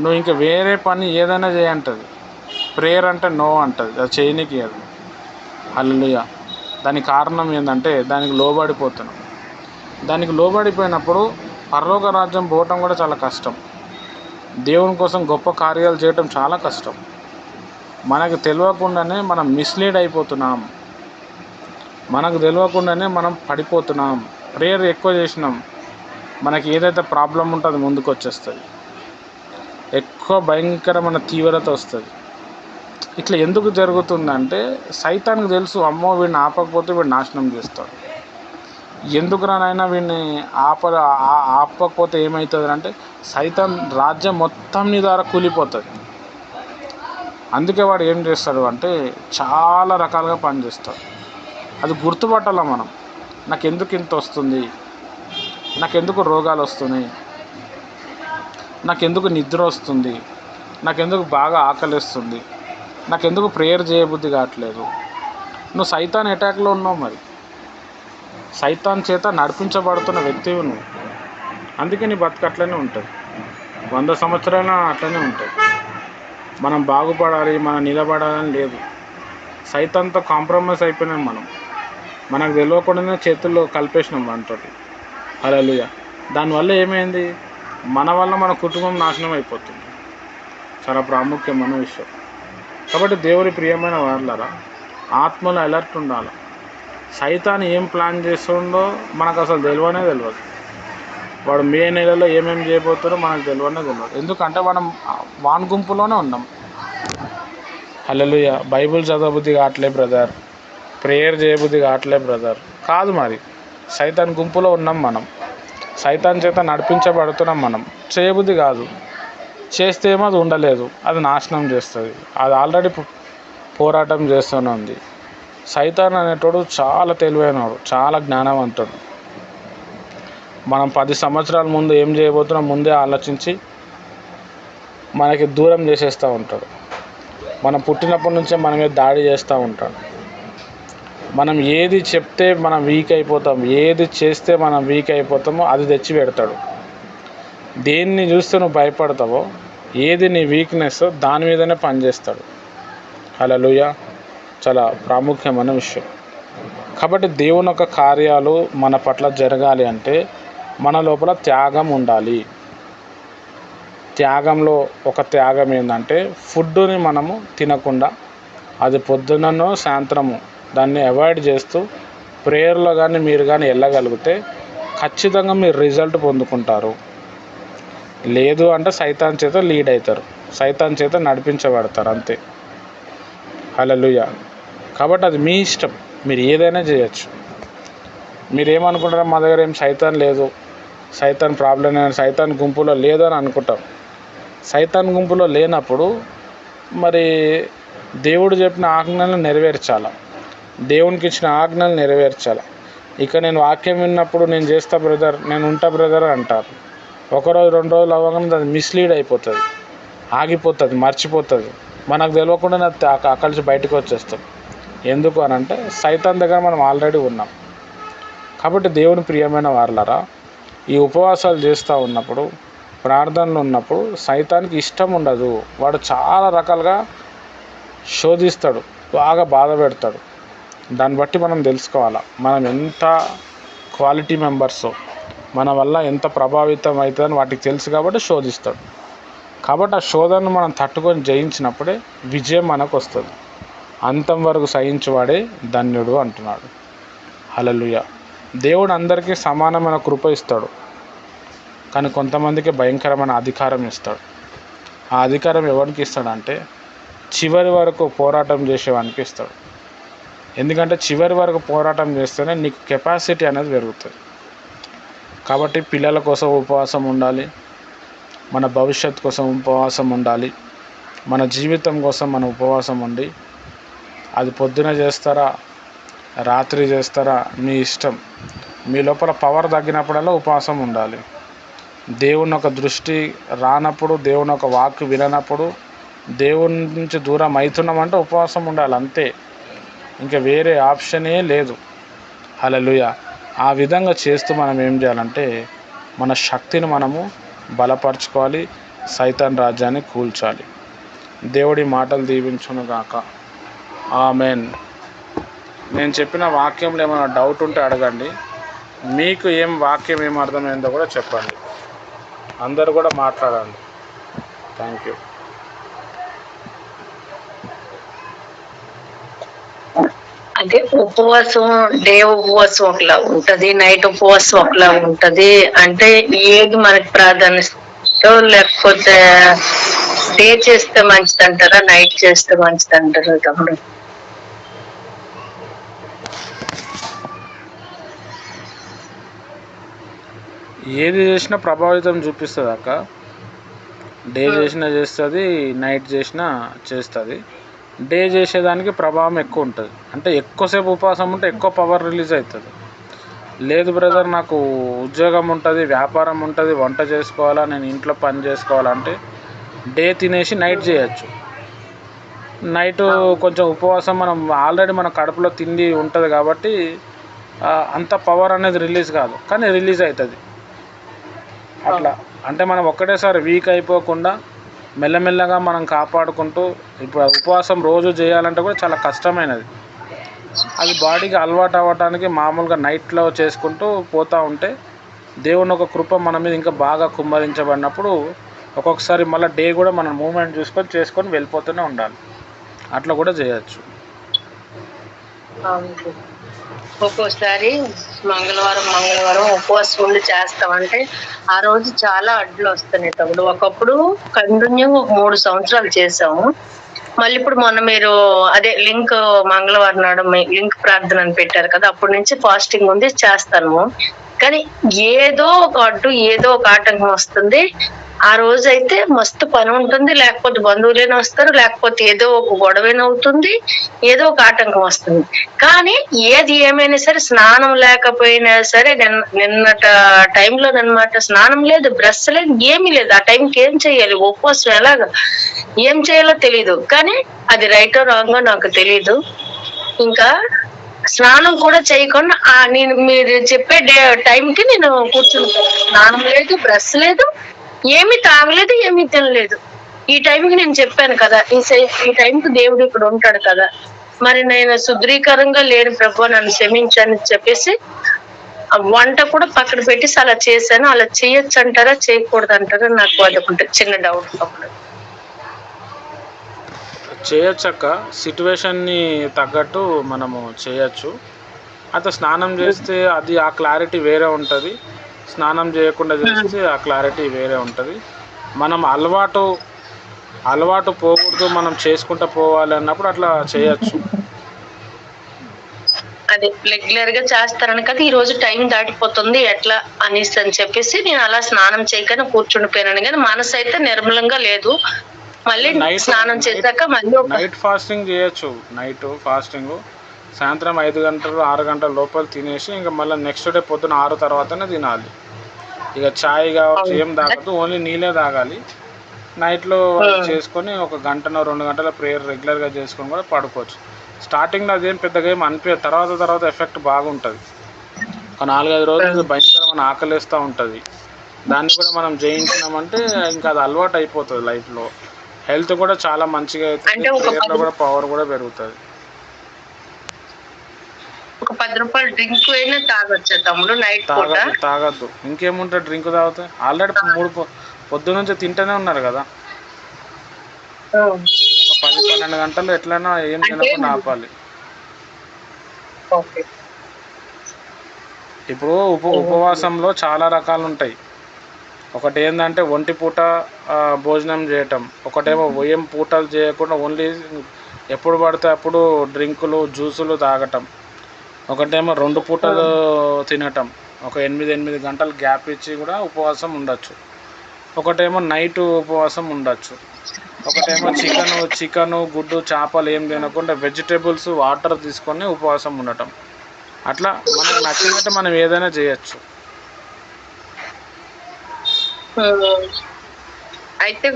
నువ్వు ఇంకా వేరే పని ఏదైనా చేయంటది. ప్రేయర్ అంటే నో అంటుంది, అది చేయనీకి ఇయ్యదు. హల్లెలూయా. దానికి కారణం ఏంటంటే దానికి లోబడిపోతున్నాం. దానికి లోబడిపోయినప్పుడు పరలోక రాజ్యం పోవటం కూడా చాలా కష్టం. దేవుని కోసం గొప్ప కార్యాలు చేయటం చాలా కష్టం. మనకు తెలియకుండానే మనం మిస్లీడ్ అయిపోతున్నాం. మనకు తెలియకుండానే మనం పడిపోతున్నాం. ప్రేయర్ ఎక్కువ చేసినాం, మనకి ఏదైతే ప్రాబ్లం ఉంటుందో ముందుకు వచ్చేస్తుంది. ఎక్కువ భయంకరమైన తీవ్రత వస్తుంది. ఇట్లా ఎందుకు జరుగుతుందంటే సైతానికి తెలుసు, అమ్మో వీడిని ఆపకపోతే వీడు నాశనం చేస్తాడు. ఎందుకురానైనా వీడిని ఆపకపోతే ఏమవుతుంది అంటే సైతాన్ రాజ్యం మొత్తం నీ ద్వారా కూలిపోతుంది. అందుకే వాడు ఏం చేస్తాడు అంటే చాలా రకాలుగా పనిచేస్తాడు. అది గుర్తుపట్టాల మనం. నాకెందుకు ఇంత వస్తుంది, నాకెందుకు రోగాలు వస్తున్నాయి, నాకెందుకు నిద్ర వస్తుంది, నాకెందుకు బాగా ఆకలిస్తుంది, నాకెందుకు ప్రేయర్ చేయబుద్ధి కావట్లేదు. నువ్వు సైతాన్ అటాక్లో ఉన్నావు. మరి సైతాన్ చేత నడిపించబడుతున్న వ్యక్తివి నువ్వు. అందుకే నీ బతుకు అట్లనే ఉంటుంది. 100 సంవత్సరాలు అట్లనే ఉంటుంది. మనం బాగుపడాలి, మనం నిలబడాలని లేదు. సైతాన్తో కాంప్రమైజ్ అయిపోయినాం మనం. మనకు తెలియకుండానే చేతుల్లో కలిపేసినాం వాటితోటి. హల్లెలూయా. దానివల్ల ఏమైంది, మన వల్ల మన కుటుంబం నాశనం అయిపోతుంది. చాలా ప్రాముఖ్యమైన విషయం. కాబట్టి దేవుని ప్రియమైన వాళ్ళరా, ఆత్మలో అలర్ట్ ఉండాలి. సైతాన్ ఏం ప్లాన్ చేస్తుండో మనకు అసలు తెలియదు. వాడు మే నెలలో ఏమేమి చేయబోతారో మనకు తెలియదు. ఎందుకంటే మనం వాన్ గుంపులోనే ఉన్నాం. హల్లెలూయా. బైబిల్ చదవబుద్ధి కావట్లే బ్రదర్, ప్రేయర్ చేయబుద్ధి కావట్లే బ్రదర్. కాదు, మరి సైతాన్ గుంపులో ఉన్నాం మనం. సైతాన్ చేత నడిపించబడుతున్నాం మనం. చేయబుద్ధి కాదు, చేస్తే ఏమో అది ఉండలేదు, అది నాశనం చేస్తుంది. అది ఆల్రెడీ పోరాటం చేస్తూనే ఉంది. సైతాన్ అనేటోడు చాలా తెలివైనవాడు, చాలా జ్ఞానవంతుడు. మనం 10 సంవత్సరాల ముందు ఏం చేయబోతున్నాం ముందే ఆలోచించి మనకి దూరం చేసేస్తూ ఉంటాడు. మనం పుట్టినప్పటి నుంచే మన మీద దాడి చేస్తూ ఉంటాడు. మనం ఏది చెప్తే మనం వీక్ అయిపోతాం, ఏది చేస్తే మనం వీక్ అయిపోతామో అది తెచ్చి పెడతాడు. దేన్ని చూస్తే నువ్వు భయపడతావో, ఏది నీ వీక్నెస్ దాని మీదనే పనిచేస్తాడు. హల్లెలూయా. చాలా ప్రాముఖ్యమైన విషయం. కాబట్టి దేవుని యొక్క కార్యాలు మన పట్ల జరగాలి అంటే మన లోపల త్యాగం ఉండాలి. త్యాగంలో ఒక త్యాగం ఏంటంటే ఫుడ్ని మనము తినకుండా, అది పొద్దున్ననో సాయంత్రము దాన్ని అవాయిడ్ చేస్తూ ప్రేయర్లో కానీ మీరు కానీ వెళ్ళగలిగితే ఖచ్చితంగా మీరు రిజల్ట్ పొందుకుంటారు. లేదు అంటే సైతాన్ చేత లీడ్ అవుతారు, సైతాన్ చేత నడిపించబడతారు, అంతే. హల్లెలూయా. కాబట్టి అది మీ ఇష్టం, మీరు ఏదైనా చేయొచ్చు. మీరు ఏమనుకుంటారో మా దగ్గర ఏం సైతాన్ లేదు, సైతాన్ ప్రాబ్లం సైతాన్ గుంపులో లేదని అనుకుంటాం. సైతాన్ గుంపులో లేనప్పుడు మరి దేవుడు చెప్పిన ఆజ్ఞలను నెరవేర్చాలి, దేవునికి ఇచ్చిన ఆజ్ఞలు నెరవేర్చాలి. ఇక నేను వాక్యం విన్నప్పుడు నేను చేస్తా బ్రదర్, నేను ఉంటా బ్రదర్ అంటారు. ఒకరోజు 2 రోజులు అవ్వగానే అది మిస్లీడ్ అయిపోతుంది, ఆగిపోతుంది, మర్చిపోతుంది. మనకు తెలియకుండా అక్కడి నుంచి బయటకు వచ్చేస్తాం. ఎందుకు అని అంటే సైతాన్ దగ్గర మనం ఆల్రెడీ ఉన్నాం. కాబట్టి దేవుని ప్రియమైన వారలారా, ఈ ఉపవాసాలు చేస్తూ ఉన్నప్పుడు, ప్రార్థనలు ఉన్నప్పుడు సైతానికి ఇష్టం ఉండదు. వాడు చాలా రకాలుగా శోధిస్తాడు, బాగా బాధ పెడతాడు. దాన్ని బట్టి మనం తెలుసుకోవాలా మనం ఎంత క్వాలిటీ మెంబర్సో, మన వల్ల ఎంత ప్రభావితం అవుతుందని వాటికి తెలుసు కాబట్టి శోధిస్తాడు. కాబట్టి ఆ శోధనను మనం తట్టుకొని జయించినప్పుడే విజయం మనకు వస్తుంది. అంతం వరకు సహించువాడే ధన్యుడు అంటున్నాడు. హల్లెలూయా. దేవుడు అందరికీ సమానమైన కృప ఇస్తాడు, కానీ కొంతమందికి భయంకరమైన అధికారం ఇస్తాడు. ఆ అధికారం ఎవరికి ఇస్తాడంటే చివరి వరకు పోరాటం చేసేవానికి ఇస్తాడు. ఎందుకంటే చివరి వరకు పోరాటం చేస్తేనే నీకు కెపాసిటీ అనేది పెరుగుతుంది. కాబట్టి పిల్లల కోసం ఉపవాసం ఉండాలి, మన భవిష్యత్తు కోసం ఉపవాసం ఉండాలి, మన జీవితం కోసం మన ఉపవాసం ఉండి, అది పొద్దున చేస్తారా రాత్రి చేస్తారా మీ ఇష్టం. మీ లోపల పవర్ తగ్గినప్పుడల్లా ఉపవాసం ఉండాలి. దేవుని ఒక దృష్టి రానప్పుడు, దేవుని ఒక వాక్కు విననప్పుడు, దేవుని నుంచి దూరం అవుతున్నామంటే ఉపవాసం ఉండాలి, అంతే. ఇంకా వేరే ఆప్షనే లేదు. హల్లెలూయా. ఆ విధంగా చేస్తూ మనం ఏం చేయాలంటే మన శక్తిని మనము బలపరచుకోవాలి, సైతాన్ రాజ్యాన్ని కూల్చాలి. దేవుడి మాటలు దీవించునుగాక. ఆమెన్. నేను చెప్పిన వాక్యంలో ఏమైనా డౌట్ ఉంటే అడగండి. మీకు వాక్యం ఏం అర్థమైందో కూడా చెప్పండి. అందరూ కూడా మాట్లాడండి. Thank you. అదే ఉపవాసం, డే ఉపవాసం ఒకలా ఉంటది, నైట్ ఉపవాసం ఒకలా ఉంటది. అంటే ఏది మనకి ప్రాధాన్యత, లేకపోతే డే చేస్తే మంచిది అంటారా, నైట్ చేస్తే మంచిది అంటారా తమ్ముడు? ఏది చేసినా ప్రభావితం చూపిస్తుంది అక్క. డే చేసినా చేస్తుంది, నైట్ చేసినా చేస్తుంది. డే చేసేదానికి ప్రభావం ఎక్కువ ఉంటుంది. అంటే ఎక్కువసేపు ఉపవాసం ఉంటే ఎక్కువ పవర్ రిలీజ్ అవుతుంది. లేదు బ్రదర్ నాకు ఉద్యోగం ఉంటుంది, వ్యాపారం ఉంటుంది, వంట చేసుకోవాలా, నేను ఇంట్లో పని చేసుకోవాలంటే డే తినేసి నైట్ చేయొచ్చు. నైట్ కొంచెం ఉపవాసం, మనం ఆల్రెడీ మన కడుపులో తిండి ఉంటుంది కాబట్టి అంత పవర్ అనేది రిలీజ్ కాదు, కానీ రిలీజ్ అవుతుంది. అట్లా అంటే మనం ఒక్కటేసారి వీక్ అయిపోకుండా మెల్లమెల్లగా మనం కాపాడుకుంటూ, ఇప్పుడు ఉపవాసం రోజు చేయాలంటే కూడా చాలా కష్టమైనది. అది బాడీకి అలవాటు అవ్వటానికి మామూలుగా నైట్లో చేసుకుంటూ పోతూ ఉంటే దేవుని ఒక కృప మన మీద ఇంకా బాగా కుమ్మరించబడినప్పుడు ఒక్కొక్కసారి మళ్ళీ డే కూడా మనం మూమెంట్ చేసుకొని వెళ్ళిపోతూనే ఉండాలి. అట్లా కూడా చేయొచ్చు. అవును. ఒక్కోసారి మంగళవారం ఉపవాసం ఉండి చేస్తామంటే ఆ రోజు చాలా అడ్లు వస్తున్నాయి తమ్ముడు. ఒకప్పుడు కంటిన్యూ 3 సంవత్సరాలు చేసాము. మళ్ళీ ఇప్పుడు మొన్న మీరు అదే మంగళవారం నాడు లింక్ ప్రార్థన అని పెట్టారు కదా, అప్పటి నుంచి ఫాస్టింగ్ ఉంది చేస్తాను. కానీ ఏదో ఒక అడ్డు ఏదో ఒక ఆటంకం వస్తుంది. ఆ రోజు అయితే మస్తు పని ఉంటుంది, లేకపోతే బంధువులైనా వస్తారు, లేకపోతే ఏదో ఒక గొడవైనా అవుతుంది, ఏదో ఒక ఆటంకం వస్తుంది. కానీ ఏది ఏమైనా సరే స్నానం లేకపోయినా సరే నిన్నట టైంలో అనమాట, స్నానం లేదు, బ్రష్ లేదు, ఏమీ లేదు. ఆ టైంకి ఏం చేయాలి, ఉపవాసం ఎలాగా ఏం చేయాలో తెలీదు. కానీ అది రైటో రాంగో నాకు తెలీదు. ఇంకా స్నానం కూడా చేయకుండా నేను మీరు చెప్పే టైంకి నేను కూర్చుంటాను. స్నానం లేదు, బ్రష్ లేదు, ఏమీ తాగలేదు, ఏమీ తినలేదు. ఈ టైంకి నేను చెప్పాను కదా, ఈ టైంకి దేవుడు ఇక్కడ ఉంటాడు కదా, మరి నేను శుద్రీకరంగా లేని ప్రభు నన్ను క్షమించని చెప్పేసి ఆ వంట కూడా పక్కన పెట్టేసి అలా చేశాను. అలా చేయొచ్చు అంటారా, చేయకూడదు అంటారా? నాకు అదొకటి చిన్న డౌట్. చేయొచ్చక్క, సిట్యువేషన్ని తగ్గట్టు మనము చేయొచ్చు. అయితే స్నానం చేస్తే అది ఆ క్లారిటీ వేరే ఉంటుంది, స్నానం చేయకుండా చేస్తే ఆ క్లారిటీ వేరే ఉంటుంది. మనం అలవాటు పోకూడదు, మనం చేసుకుంటూ పోవాలి అన్నప్పుడు అట్లా చేయొచ్చు. అదే రెగ్యులర్ గా చేస్తారని కదా, ఈ రోజు టైం దాటిపోతుంది ఎట్లా అనేసి అని చెప్పేసి నేను అలా స్నానం చేయకనే కూర్చుండిపోయాను. కానీ మనసు అయితే నిర్మలంగా లేదు. మళ్ళీ స్నానం చేశాక మళ్ళీ నైట్ ఫాస్టింగ్ చేయొచ్చు. నైట్ ఫాస్టింగ్ సాయంత్రం 5 గంటలు 6 గంటల లోపల తినేసి ఇంకా మళ్ళీ నెక్స్ట్ డే పొద్దున 6 తర్వాతనే తినాలి. ఇక ఛాయ్ కావచ్చు ఏం తాగద్దు, ఓన్లీ నీళ్ళే తాగాలి. నైట్లో చేసుకొని 1 గంటనో 2 గంటల ప్రేయర్ రెగ్యులర్గా చేసుకొని కూడా పడుకోవచ్చు. స్టార్టింగ్లో అదేం పెద్దగా ఏం అనిపించదు, తర్వాత ఎఫెక్ట్ బాగుంటుంది. ఒక 4-5 రోజులు భయంకరమైన ఆకలిస్తూ ఉంటుంది. దాన్ని కూడా మనం జయించినామంటే ఇంకా అది అలవాటు అయిపోతుంది లైఫ్లో. హెల్త్ కూడా చాలా మంచిగా అవుతుంది, ప్రేయర్లో కూడా పవర్ కూడా పెరుగుతుంది. ఒక 10 రూపాయలు డ్రింక్ అయినా తాగొచ్చా తమ్ముడు నైట్ పూట? తాగద్దు. ఇంకేముంటుంది డ్రింక్ తాగితే? ఆల్రెడీ 3 పొద్దు నుంచి తింటూనే ఉన్నారు కదా, ఒక 10-12 గంటలు ఎట్లయినా ఏం తినకుండా ఆపాలి. ఇప్పుడు ఉపవాసంలో చాలా రకాలు ఉంటాయి. ఒకటి ఏంటంటే ఒంటి పూట భోజనం చేయటం, ఒకటేమో ఉదయం పూటలు చేయకుండా ఓన్లీ ఎప్పుడు పడితే అప్పుడు డ్రింకులు జ్యూసులు తాగటం, ఒకటేమో 2 పూటలు తినటం, ఒక 8 గంటలు గ్యాప్ ఇచ్చి కూడా ఉపవాసం ఉండొచ్చు. ఒకటేమో నైట్ ఉపవాసం ఉండొచ్చు. ఒకటేమో చికెను గుడ్డు చేపలు ఏం తినకుండా వెజిటేబుల్స్ వాటర్ తీసుకొని ఉపవాసం ఉండటం. అట్లా మనకు నచ్చినట్టు మనం ఏదైనా చేయొచ్చు. అయితే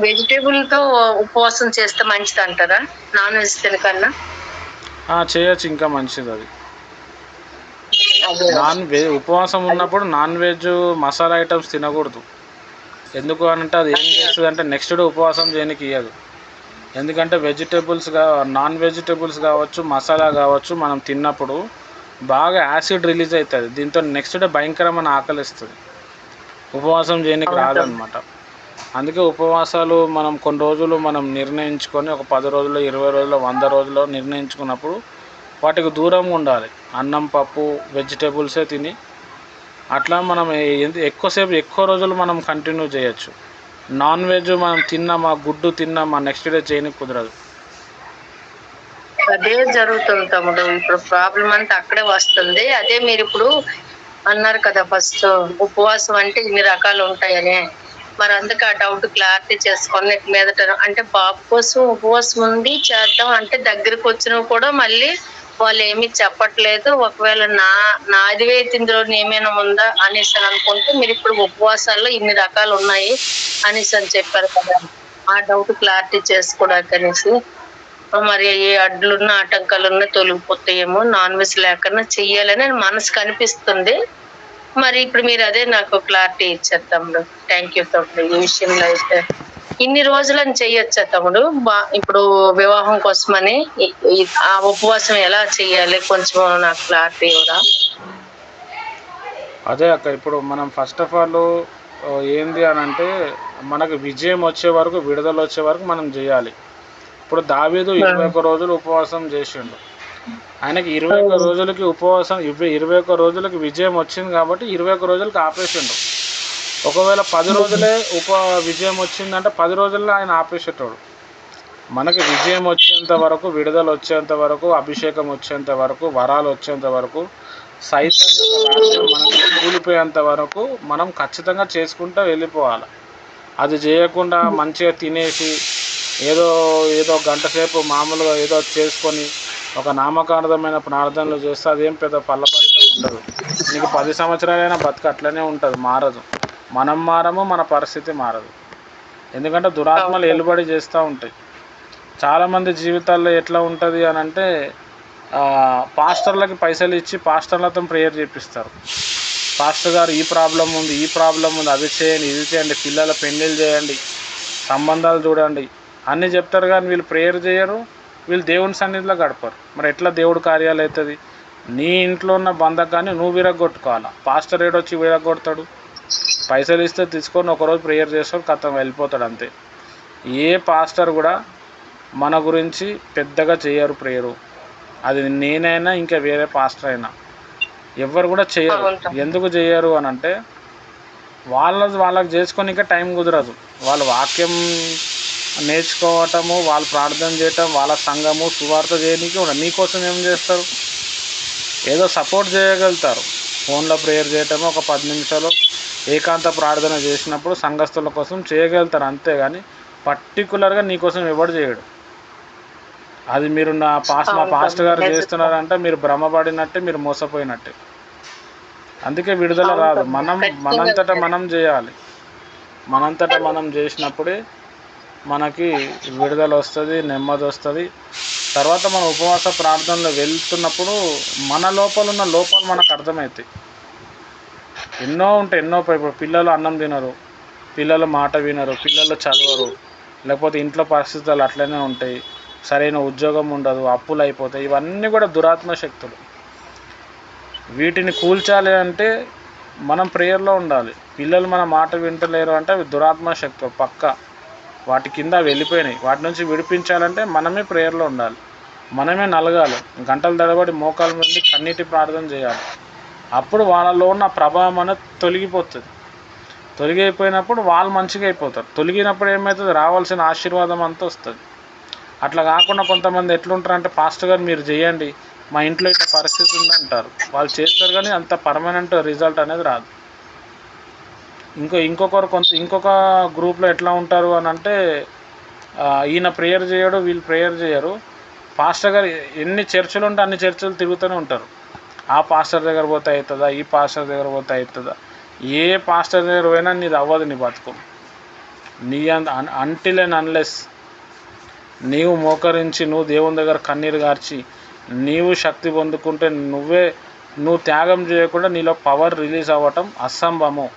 వెజిటేబుల్ తో ఉపవాసం చేస్తే మంచిది అంటారా, నాన్ వెజ్ తినకన్నా? చేయొచ్చు, ఇంకా మంచిది అది. ఉపవాసం ఉన్నప్పుడు నాన్ వెజ్ మసాలా ఐటమ్స్ తినకూడదు. ఎందుకు అంటే అది ఏం చేస్తుంది అంటే నెక్స్ట్ డే ఉపవాసం చేయడానికి ఇవ్వదు. ఎందుకంటే నాన్ వెజిటేబుల్స్ కావచ్చు, మసాలా కావచ్చు, మనం తిన్నప్పుడు బాగా యాసిడ్ రిలీజ్ అవుతుంది. దీంతో నెక్స్ట్ డే భయంకరమైన ఆకలిస్తుంది, ఉపవాసం చేయడానికి రాదనమాట. అందుకే ఉపవాసాలు మనం కొన్ని రోజులు మనం నిర్ణయించుకొని ఒక 10 రోజులు 20 రోజులు 100 రోజులు నిర్ణయించుకున్నప్పుడు వాటికి దూరంగా ఉండాలి. అన్నం పప్పు వెజిటేబుల్సే తిని అట్లా మనం ఎక్కువ రోజులు మనం కంటిన్యూ చేయొచ్చు. నాన్ వెజ్ మనం తిన్నామా, గుడ్డు తిన్నామా నెక్స్ట్ డే చేయడానికి కుదరదు. అదే జరుగుతుంది తమ్ముడు. ఇప్పుడు ప్రాబ్లం అంటే అక్కడే వస్తుంది. అదే మీరు ఇప్పుడు అన్నారు కదా ఫస్ట్ ఉపవాసం అంటే ఇన్ని రకాలు ఉంటాయని, మరి అందుకే ఆ డౌట్ క్లారిటీ చేసుకొని మీదట అంటే బాబు కోసం ఉపవాసం ఉంది చేద్దాం అంటే దగ్గరికి వచ్చినవి కూడా మళ్ళీ వాళ్ళు ఏమీ చెప్పట్లేదు. ఒకవేళ నాది ఇందులో ఏమైనా ఉందా అనేసి అని అనుకుంటే మీరు ఇప్పుడు ఉపవాసాల్లో ఇన్ని రకాలు ఉన్నాయి అనేసి అని చెప్పారు కదా, ఆ డౌట్ క్లారిటీ చేసుకోవడానికి అనేసి. మరి ఏ అడ్లున్నా ఆటంకాలున్నా తొలగిపోతాయేమో, నాన్ వెజ్ లేకుండా చెయ్యాలని మనసుకు అనిపిస్తుంది. మరి ఇప్పుడు మీరు అదే నాకు క్లారిటీ ఇచ్చారు తమ్ముడు. థ్యాంక్ యూ తమ్ముడు. ఈ విషయంలో అయితే ఇన్ని రోజులని చెయ్యొచ్చా తమ్ముడు? ఇప్పుడు వివాహం కోసమని ఆ ఉపవాసం ఎలా చెయ్యాలి కొంచెం నాకు క్లారిటీ ఇవ్వరా? అదే అక్క, ఇప్పుడు మనం ఫస్ట్ ఆఫ్ ఆల్ ఏంది అని అంటే, మనకు విజయం వచ్చే వరకు, విడుదల వచ్చే వరకు మనం చేయాలి. ఇప్పుడు దావీదు 21 రోజులు ఉపవాసం చేసిండు. ఆయనకి 21 రోజులకి ఉపవాసం 21 రోజులకి విజయం వచ్చింది కాబట్టి 21 రోజులకి ఆపేసిండు. ఒకవేళ 10 రోజులే విజయం వచ్చిందంటే 10 రోజుల్లో ఆయన ఆపేసేటోడు. మనకి విజయం వచ్చేంత వరకు, విడుదల వచ్చేంత వరకు, అభిషేకం వచ్చేంత వరకు, వరాలు వచ్చేంత వరకు, సైతం రాజ్యం మనకు కూలిపోయేంత వరకు మనం ఖచ్చితంగా చేసుకుంటూ వెళ్ళిపోవాలి. అది చేయకుండా మంచిగా తినేసి ఏదో ఏదో గంట సేపు మామూలుగా ఏదో చేసుకొని ఒక నామకార్థమైన ప్రార్థనలు చేస్తే అదేం పెద్ద ఫలపరితం ఉండదు. నీకు 10 సంవత్సరాలైనా బతుకు అట్లనే ఉంటుంది, మారదు. మనం మారము, మన పరిస్థితి మారదు. ఎందుకంటే దురాత్మలు ఎలుబడి చేస్తూ ఉంటాయి. చాలామంది జీవితాల్లో ఎట్లా ఉంటుంది అని అంటే, పాస్టర్లకి పైసలు ఇచ్చి పాస్టర్లతో ప్రేయర్ చేపిస్తారు. పాస్టర్ గారు ఈ ప్రాబ్లం ఉంది, ఈ ప్రాబ్లం ఉంది, అది చేయండి, ఇది చేయండి, పిల్లల పెళ్ళిళ్ళు చేయండి, సంబంధాలు చూడండి అన్నీ చెప్తారు. కానీ వీళ్ళు ప్రేయర్ చేయరు, వీళ్ళు దేవుని సన్నిధిలో గడపరు. మరి ఎట్లా దేవుడు కార్యాలు అవుతుంది? నీ ఇంట్లో ఉన్న బంధకాన్ని నువ్వు విరగొట్టుకోవాలా. పాస్టర్ ఏడొచ్చి విరగొడతాడు? పైసలు ఇస్తే తీసుకొని ఒకరోజు ప్రేయర్ చేస్తాడు, కథం వెళ్ళిపోతాడు అంతే. ఏ పాస్టర్ కూడా మన గురించి పెద్దగా చేయరు ప్రేయరు. అది నేనైనా ఇంకా వేరే పాస్టర్ అయినా ఎవరు కూడా చేయరు. ఎందుకు చేయరు అని అంటే, వాళ్ళకి చేసుకొని ఇంకా టైం కుదరదు. వాళ్ళు వాక్యం నేర్చుకోవటము, వాళ్ళు ప్రార్థన చేయటం, వాళ్ళ సంఘము సువార్త చేయడానికి కూడా నీకోసం ఏం చేస్తారు? ఏదో సపోర్ట్ చేయగలుగుతారు. ఫోన్లో ప్రేయర్ చేయటము, ఒక 10 నిమిషాలు ఏకాంత ప్రార్థన చేసినప్పుడు సంఘస్థుల కోసం చేయగలుగుతారు, అంతేగాని పర్టికులర్గా నీకోసం ఎవడు చేయడు. అది మీరు మా పాస్టర్ గారు చేస్తున్నారంటే మీరు భ్రమపడినట్టే, మీరు మోసపోయినట్టే. అందుకే విడుదల రాదు. మనంతటా మనం చేయాలి. మనంతటా మనం చేసినప్పుడే మనకి విడుదల వస్తుంది, నెమ్మది వస్తుంది. తర్వాత మన ఉపవాస ప్రార్థనలో వెళ్తున్నప్పుడు మన లోపల ఉన్న లోపాలు మనకు అర్థమవుతాయి. ఎన్నో ఉంటాయి, ఇప్పుడు పిల్లలు అన్నం తినరు, పిల్లలు మాట వినరు, పిల్లలు చదవరు, లేకపోతే ఇంట్లో పరిస్థితులు అట్లనే ఉంటాయి, సరైన ఉద్యోగం ఉండదు, అప్పులు అయిపోతాయి. ఇవన్నీ కూడా దురాత్మ శక్తులు. వీటిని కూల్చాలి అంటే మనం ప్రేయర్లో ఉండాలి. పిల్లలు మన మాట వింటలేరు అంటే అవి దురాత్మ శక్తులు పక్కా. వాటి కింద వెళ్ళిపోయినాయి. వాటి నుంచి విడిపించాలంటే మనమే ప్రేయర్లో ఉండాలి, మనమే నలగాలి, గంటల తరబడి మోకాల నుండి కన్నీటి ప్రార్థన చేయాలి. అప్పుడు వాళ్ళలో ఉన్న ప్రభావం అనేది తొలగిపోతుంది. తొలగిపోయినప్పుడు వాళ్ళు మంచిగా అయిపోతారు. తొలగినప్పుడు ఏమవుతుంది? రావాల్సిన ఆశీర్వాదం అంతా వస్తుంది. అట్లా కాకుండా కొంతమంది ఎట్లుంటారంటే, పాస్టర్ గారు మీరు చేయండి, మా ఇంట్లో ఇట్లా పరిస్థితి ఉందంటారు. వాళ్ళు చేస్తారు కానీ అంత పర్మనెంట్ రిజల్ట్ అనేది రాదు. ఇంకొక గ్రూప్లో ఎట్లా ఉంటారు అని అంటే, ఈయన ప్రేయర్ చేయడు, వీళ్ళు ప్రేయర్ చేయరు. పాస్టర్ గారు ఎన్ని చర్చలు ఉంటే అన్ని చర్చలు తిరుగుతూనే ఉంటారు. ఆ పాస్టర్ దగ్గర పోతే అవుతుందా, ఈ పాస్టర్ దగ్గర పోతే అవుతుందా? ఏ పాస్టర్ దగ్గర పోయినా నీది అవ్వదు. నీ బతుకు నీ అంటిల్ అండ్ అన్లెస్ నీవు మోకరించి, నువ్వు దేవుని దగ్గర కన్నీరు గార్చి, నీవు శక్తి పొందుకుంటే, నువ్వు త్యాగం చేయకుండా నీలో పవర్ రిలీజ్ అవ్వటం అసంభవము.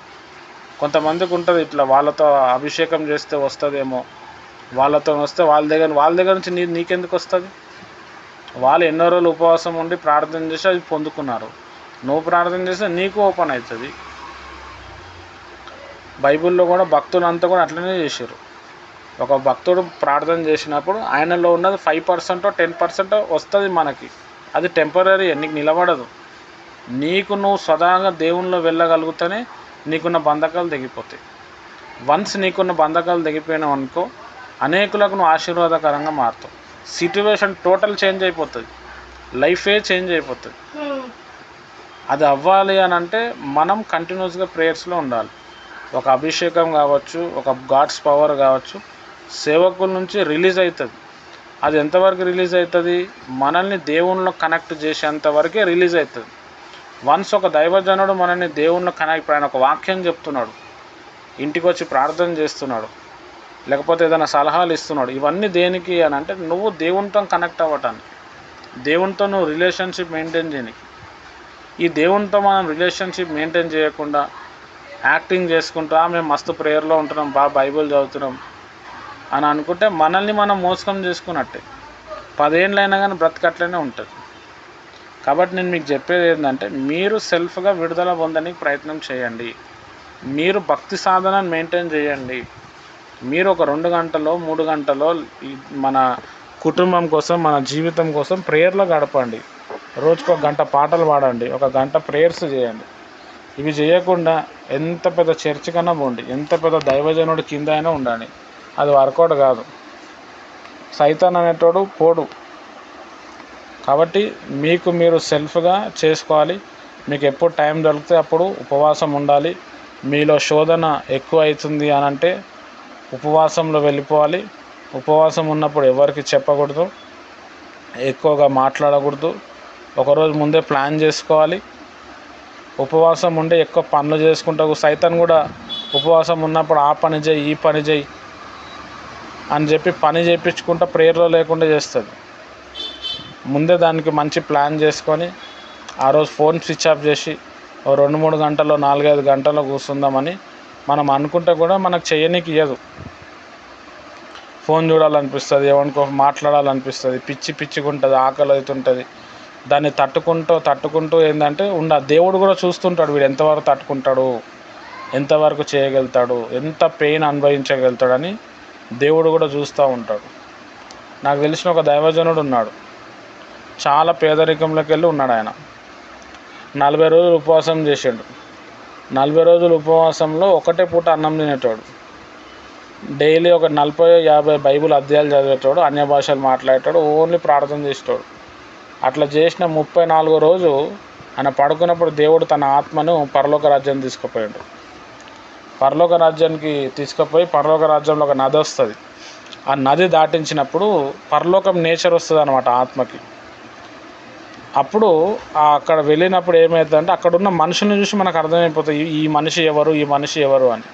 కొంతమందికి ఉంటుంది ఇట్లా, వాళ్ళతో అభిషేకం చేస్తే వస్తుందేమో, వాళ్ళతో వస్తే వాళ్ళ దగ్గర నుంచి నీకెందుకు వస్తుంది? వాళ్ళు ఎన్నో రోజులు ఉపవాసం ఉండి ప్రార్థన చేసి అది పొందుకున్నారు. నువ్వు ప్రార్థన చేస్తే నీకు ఓపెన్ అవుతుంది. బైబిల్లో కూడా భక్తులంతా కూడా అట్లనే చేశారు. ఒక భక్తుడు ప్రార్థన చేసినప్పుడు ఆయనలో ఉన్నది 5% 10% వస్తుంది మనకి. అది టెంపరీ, నీకు నిలబడదు. నువ్వు సదాగా దేవునిలో వెళ్ళగలుగుతూనే నీకున్న బంధకాలు తెగిపోతాయి. వన్స్ నీకున్న బంధకాలు తెగిపోయినావు అనుకో, అనేకులకు నువ్వు ఆశీర్వాదకరంగా మారుతావు. సిట్యువేషన్ టోటల్ చేంజ్ అయిపోతుంది, లైఫే చేంజ్ అయిపోతుంది. అది అవ్వాలి అని అంటే మనం కంటిన్యూస్గా ప్రేయర్స్లో ఉండాలి. ఒక అభిషేకం కావచ్చు, ఒక గాడ్స్ పవర్ కావచ్చు, సేవకుల నుంచి రిలీజ్ అవుతుంది. అది ఎంతవరకు రిలీజ్ అవుతుంది? మనల్ని దేవునిలో కనెక్ట్ చేసేంత వరకే రిలీజ్ అవుతుంది. వన్స్ ఒక దైవజనుడు మనల్ని దేవునిలో కనెక్ట్, ఆయన ఒక వాక్యం చెప్తున్నాడు, ఇంటికి వచ్చి ప్రార్థన చేస్తున్నాడు, లేకపోతే ఏదైనా సలహాలు ఇస్తున్నాడు, ఇవన్నీ దేనికి అని అంటే నువ్వు దేవునితో కనెక్ట్ అవ్వటానికి, దేవునితో నువ్వు రిలేషన్షిప్ మెయింటైన్ చేయడానికి. ఈ దేవునితో మనం రిలేషన్షిప్ మెయింటైన్ చేయకుండా యాక్టింగ్ చేసుకుంటా మేము మస్తు ప్రేయర్లో ఉంటున్నాం, బాగా బైబిల్ చదువుతున్నాం అని అనుకుంటే మనల్ని మనం మోసం చేసుకున్నట్టే. 10 ఏళ్ళైనా కానీ బ్రతకట్లనే ఉంటుంది. కాబట్టి నేను మీకు చెప్పేది ఏంటంటే, మీరు సెల్ఫ్గా విడుదల పొందడానికి ప్రయత్నం చేయండి. మీరు భక్తి సాధనను మెయింటైన్ చేయండి. మీరు ఒక 2 గంటలో 3 గంటలో మన కుటుంబం కోసం, మన జీవితం కోసం ప్రేయర్లో గడపండి. రోజుకు 1 గంట పాటలు పాడండి, 1 గంట ప్రేయర్స్ చేయండి. ఇవి చేయకుండా ఎంత పెద్ద చర్చ్ కన్నా పోండి, ఎంత పెద్ద దైవజనుడి కింద అయినా ఉండండి, అది వర్కౌట్ కాదు. సైతాన్ అనేటోడు పోడు. కాబట్టి మీకు మీరు సెల్ఫ్గా చేసుకోవాలి. మీకు ఎప్పుడు టైం దొరికితే అప్పుడు ఉపవాసం ఉండాలి. మీలో శోధన ఎక్కువ అవుతుంది అని అంటే ఉపవాసంలో వెళ్ళిపోవాలి. ఉపవాసం ఉన్నప్పుడు ఎవరికి చెప్పకూడదు, ఎక్కువగా మాట్లాడకూడదు. ఒకరోజు ముందే ప్లాన్ చేసుకోవాలి. ఉపవాసం ఉండి ఎక్కువ పనులు చేసుకుంటూ, సైతాన్ కూడా ఉపవాసం ఉన్నప్పుడు ఆ పని చేయి, ఈ పని చేయి అని చెప్పి పని చేయించుకుంటూ ప్రేయర్లో లేకుండా చేస్తుంది. ముందే దానికి మంచి ప్లాన్ చేసుకొని ఆ రోజు ఫోన్ స్విచ్ ఆఫ్ చేసి 2-3 గంటల్లో 4-5 గంటల్లో కూర్చుందామని మనం అనుకుంటే కూడా మనకు చేయనీకి ఇయ్యదు. ఫోన్ చూడాలనిపిస్తుంది, ఎవరికో మాట్లాడాలనిపిస్తుంది, పిచ్చిగా ఉంటుంది, ఆకలి అవుతుంటుంది. దాన్ని తట్టుకుంటూ ఏంటంటే దేవుడు కూడా చూస్తుంటాడు, వీడు ఎంతవరకు తట్టుకుంటాడు, ఎంతవరకు చేయగలుగుతాడు, ఎంత పెయిన్ అనుభవించగలుగుతాడని దేవుడు కూడా చూస్తూ ఉంటాడు. నాకు తెలిసిన ఒక దైవజనుడు ఉన్నాడు, చాలా పేదరికంలోకి వెళ్ళి ఉన్నాడు. ఆయన 40 రోజులు ఉపవాసం చేసాడు. 40 రోజులు ఉపవాసంలో ఒకటే పూట అన్నం తినేటోడు. డైలీ ఒక 40-50 బైబిల్ అధ్యాయాలు చదివేటోడు, అన్య భాషలు మాట్లాడేటోడు, ఓన్లీ ప్రార్థన చేసేటోడు. అట్లా చేసిన 34వ రోజు ఆయన పడుకున్నప్పుడు దేవుడు తన ఆత్మను పరలోక రాజ్యాన్ని తీసుకుపోయాడు. పరలోక రాజ్యానికి తీసుకుపోయి పరలోక రాజ్యంలో ఒక నది వస్తుంది. ఆ నది దాటించినప్పుడు పరలోకం నేచర్ వస్తుంది అన్నమాట ఆత్మకి. అప్పుడు అక్కడ వెళ్ళినప్పుడు ఏమవుతుందంటే అక్కడ ఉన్న మనుషుల్ని చూసి మనకు అర్థమైపోతుంది ఈ మనిషి ఎవరు అని.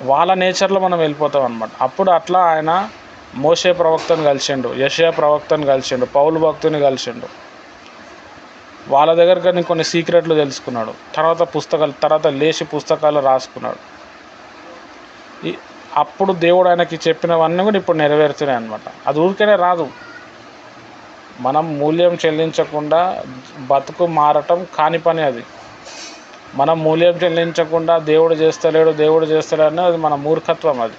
వాళ్ళ నేచర్లో మనం వెళ్ళిపోతాం అనమాట. అప్పుడు అట్లా ఆయన మోషే ప్రవక్తను కలిసిండు, యెషయా ప్రవక్తను కలిసిండు, పౌలు భక్తుని కలిసిండు. వాళ్ళ దగ్గర కొన్ని సీక్రెట్లు తెలుసుకున్నాడు. తర్వాత లేచి పుస్తకాలు రాసుకున్నాడు. అప్పుడు దేవుడు ఆయనకి చెప్పినవన్నీ కూడా ఇప్పుడు నెరవేరుతున్నాయి అన్నమాట. అది ఊరికేనే రాదు. మనం మూల్యం చెల్లించకుండా బతుకు మారటం కాని పని. అది మనం మూల్యం చెల్లించకుండా దేవుడు చేస్తలేడు అనేది అది మన మూర్ఖత్వం, అది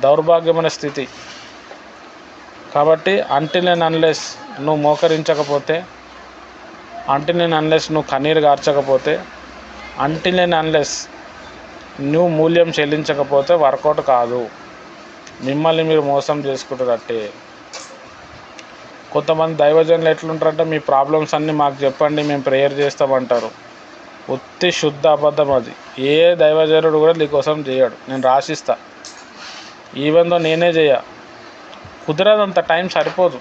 దౌర్భాగ్యమైన స్థితి. కాబట్టి అంటిల్ అండ్ అన్లెస్ నువ్వు మోకరించకపోతే, అంటిల్ అండ్ అన్లెస్ నువ్వు కన్నీరు గార్చకపోతే, అంటిల్ అండ్ అన్లెస్ నువ్వు మూల్యం చెల్లించకపోతే వర్కౌట్ కాదు. మిమ్మల్ని మీరు మోసం చేసుకుంటారట్టే. కొంతమంది దైవజనులు ఎట్లుంటారంటే, మీ ప్రాబ్లమ్స్ అన్నీ మాకు చెప్పండి, మేము ప్రేయర్ చేస్తామంటారు. ఉత్తి శుద్ధ అబద్ధం అది. ఏ దైవజనుడు కూడా నీకోసం చేయడు. నేను రాసిస్తా, ఈవెన్ దో నేనే కుదరదు, అంత టైం సరిపోదు.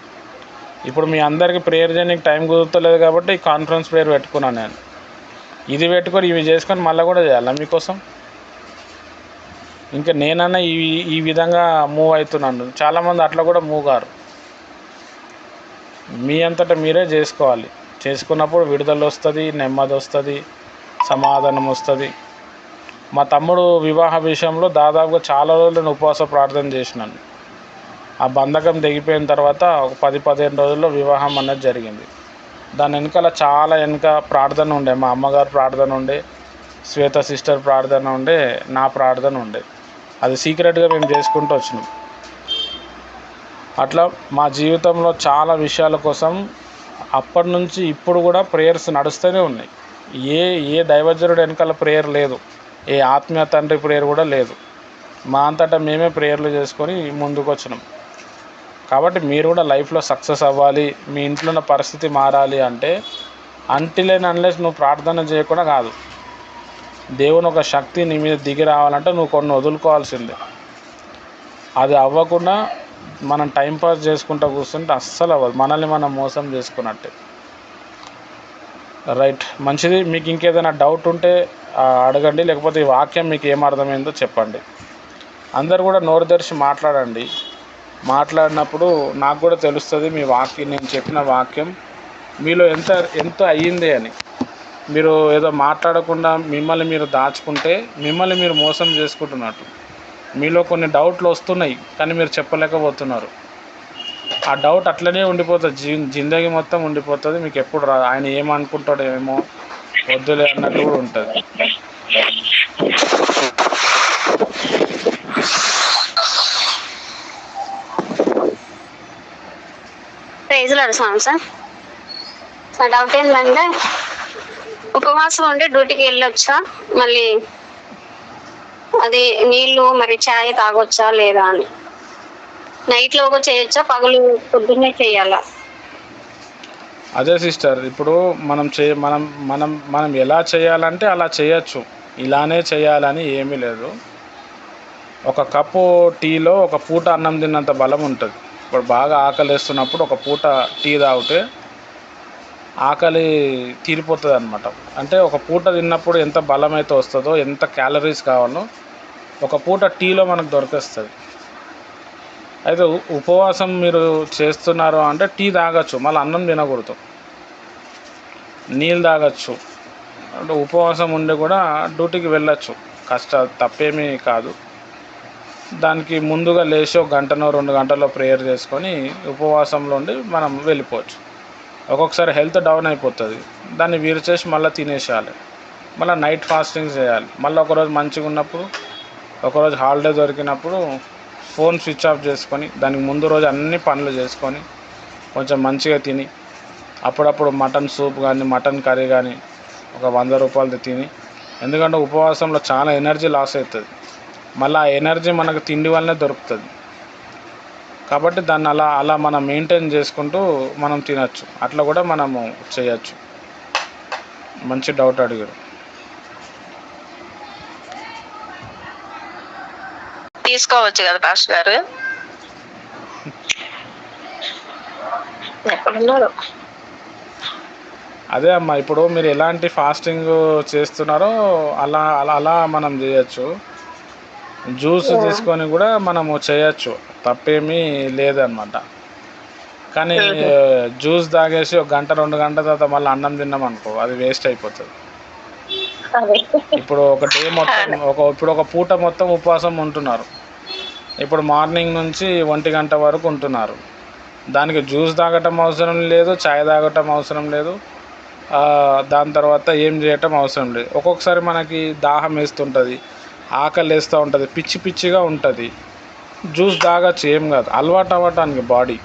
ఇప్పుడు మీ అందరికీ ప్రేయర్ చేయడానికి టైం కుదురుతలేదు కాబట్టి ఈ కాన్ఫరెన్స్ ప్రేయర్ పెట్టుకున్నాను నేను. ఇది పెట్టుకొని ఇవి చేసుకొని మళ్ళీ కూడా చేయాలా మీకోసం? ఇంకా నేనన్నా ఈ విధంగా మూవ్ అవుతున్నాను. చాలామంది అట్లా కూడా మూవ్ గారు. మీ అంతటా మీరే చేసుకోవాలి. చేసుకున్నప్పుడు విడుదల వస్తుంది, నెమ్మది వస్తుంది, సమాధానం వస్తుంది. మా తమ్ముడు వివాహ విషయంలో దాదాపుగా చాలా రోజులు నేను ఉపవాస ప్రార్థన చేసినాను. ఆ బంధకం తెగిపోయిన తర్వాత ఒక 10-15 రోజుల్లో వివాహం అనేది జరిగింది. దాని వెనక ప్రార్థన ఉండే, మా అమ్మగారు ప్రార్థన ఉండే, శ్వేత సిస్టర్ ప్రార్థన ఉండే, నా ప్రార్థన ఉండే. అది సీక్రెట్గా మేము చేసుకుంటూ వచ్చినాం. అట్లా మా జీవితంలో చాలా విషయాల కోసం అప్పటి నుంచి ఇప్పుడు కూడా ప్రేయర్స్ నడుస్తూనే ఉన్నాయి. ఏ దైవజనుడు వెనకాల ప్రేయర్ లేదు, ఏ ఆత్మీయ తండ్రి ప్రేయర్ కూడా లేదు. మా అంతటా మేమే ప్రేయర్లు చేసుకొని ముందుకు వచ్చినాం. కాబట్టి మీరు కూడా లైఫ్లో సక్సెస్ అవ్వాలి, మీ ఇంట్లో ఉన్న పరిస్థితి మారాలి అంటే అంటిల్ అండ్ అన్లెస్ నువ్వు ప్రార్థన చేయకుండా కాదు. దేవుని ఒక శక్తి నీ మీద దిగి రావాలంటే నువ్వు కొన్ని వదులుకోవాల్సిందే. అది అవ్వకుండా మనం టైంపాస్ చేసుకుంటూ కూర్చుంటే అస్సలు అవ్వదు. మనల్ని మనం మోసం చేసుకున్నట్టే. రైట్, మంచిది. మీకు ఇంకేదైనా డౌట్ ఉంటే అడగండి, లేకపోతే ఈ వాక్యం మీకు ఏం అర్థమైందో చెప్పండి. అందరు కూడా నోరు తెరిచి మాట్లాడండి. మాట్లాడినప్పుడు నాకు కూడా తెలుస్తుంది మీ వాక్యం, నేను చెప్పిన వాక్యం మీలో ఎంత అయ్యింది అని. మీరు ఏదో మాట్లాడకుండా మిమ్మల్ని మీరు దాచుకుంటే మిమ్మల్ని మీరు మోసం చేసుకుంటున్నట్టు. మీలో కొన్ని డౌట్లు వస్తున్నాయి కానీ మీరు చెప్పలేకపోతున్నారు. ఆ డౌట్ అట్లనే ఉండిపోతుంది, జిందగీ మొత్తం ఉండిపోతుంది, మీకు ఎప్పుడు రాదు. ఆయన ఏమనుకుంటాడో ఏమో, వద్దులే అన్నట్టు కూడా ఉంటుంది. ప్రైజ్లాడు స్వామి సార్. నా డౌట్ ఏంటంటే ఉపవాసం ఉండి డ్యూటీకి వెళ్ళొచ్చా, మళ్ళీ అది నీళ్లు మరి చాయ్ తాగొచ్చా లేదా అని. నైట్ లో చేయొచ్చా, పగలు పొద్దున్నే చేయాలా? అదే సిస్టర్, ఇప్పుడు మనం ఎలా చేయాలంటే అలా చేయొచ్చు, ఇలానే చేయాలని ఏమీ లేదు. ఒక కప్పు టీలో ఒక పూట అన్నం తిన్నంత బలం ఉంటుంది. ఇప్పుడు బాగా ఆకలి వేస్తున్నప్పుడు ఒక పూట టీ తాగితే ఆకలి తీరిపోతుంది అనమాట. అంటే ఒక పూట తిన్నప్పుడు ఎంత బలం అయితే వస్తుందో, ఎంత క్యాలరీస్ కావాలో ఒక పూట టీలో మనకు దొరికేస్తుంది. అయితే ఉపవాసం మీరు చేస్తున్నారు అంటే టీ తాగొచ్చు, మళ్ళీ అన్నం తినకూడదు, నీళ్ళు తాగొచ్చు. అంటే ఉపవాసం ఉండి కూడా డ్యూటీకి వెళ్ళొచ్చు, తప్పేమీ కాదు. దానికి ముందుగా లేచి ఒక గంటనో 2 గంటల్లో ప్రేయర్ చేసుకొని ఉపవాసంలో ఉండి మనం వెళ్ళిపోవచ్చు. ఒక్కొక్కసారి హెల్త్ డౌన్ అయిపోతుంది, దాన్ని విరిచేసి మళ్ళీ తినేసేయాలి, మళ్ళీ నైట్ ఫాస్టింగ్ చేయాలి. మళ్ళీ ఒకరోజు మంచిగా ఉన్నప్పుడు, ఒకరోజు హాలిడే దొరికినప్పుడు ఫోన్ స్విచ్ ఆఫ్ చేసుకొని దానికి ముందు రోజు అన్ని పనులు చేసుకొని కొంచెం మంచిగా తిని, అప్పుడప్పుడు మటన్ సూప్ కానీ మటన్ కర్రీ కానీ ఒక 100 రూపాయలది తిని. ఎందుకంటే ఉపవాసంలో చాలా ఎనర్జీ లాస్ అవుతుంది, మళ్ళీ ఆ ఎనర్జీ మనకు తిండి వల్లనే దొరుకుతుంది. కాబట్టి దాన్ని అలా మనం మెయింటైన్ చేసుకుంటూ మనం తినచ్చు, అట్లా కూడా మనము చేయొచ్చు. మంచి డౌట్ అడిగారు. తీసుకోవచ్చు కదా పాస్టర్ గారు? ఎక్కడున్నారు? అదే అమ్మా, ఇప్పుడు మీరు ఎలాంటి ఫాస్టింగ్ చేస్తున్నారో అలా అలా అలా మనం చేయొచ్చు. జ్యూస్ తీసుకొని కూడా మనము చేయొచ్చు, తప్పేమీ లేదన్నమాట. కానీ జ్యూస్ తాగేసి ఒక గంట 2 గంటల తర్వాత మళ్ళీ అన్నం తిన్నాం అనుకో, అది వేస్ట్ అయిపోతుంది. ఇప్పుడు ఒక డే మొత్తం ఇప్పుడు ఒక పూట మొత్తం ఉపవాసం ఉంటున్నారు, ఇప్పుడు మార్నింగ్ నుంచి 1 గంట వరకు ఉంటున్నారు. దానికి జ్యూస్ తాగటం అవసరం లేదు, చాయ్ తాగటం అవసరం లేదు, దాని తర్వాత ఏం చేయటం అవసరం లేదు. ఒక్కొక్కసారి మనకి దాహం వేస్తుంటుంది, ఆకలి వేస్తూ ఉంటుంది, పిచ్చి పిచ్చిగా ఉంటుంది, జ్యూస్ తాగచ్చు, ఏం కాదు. అలవాటు అవ్వటానికి బాడీ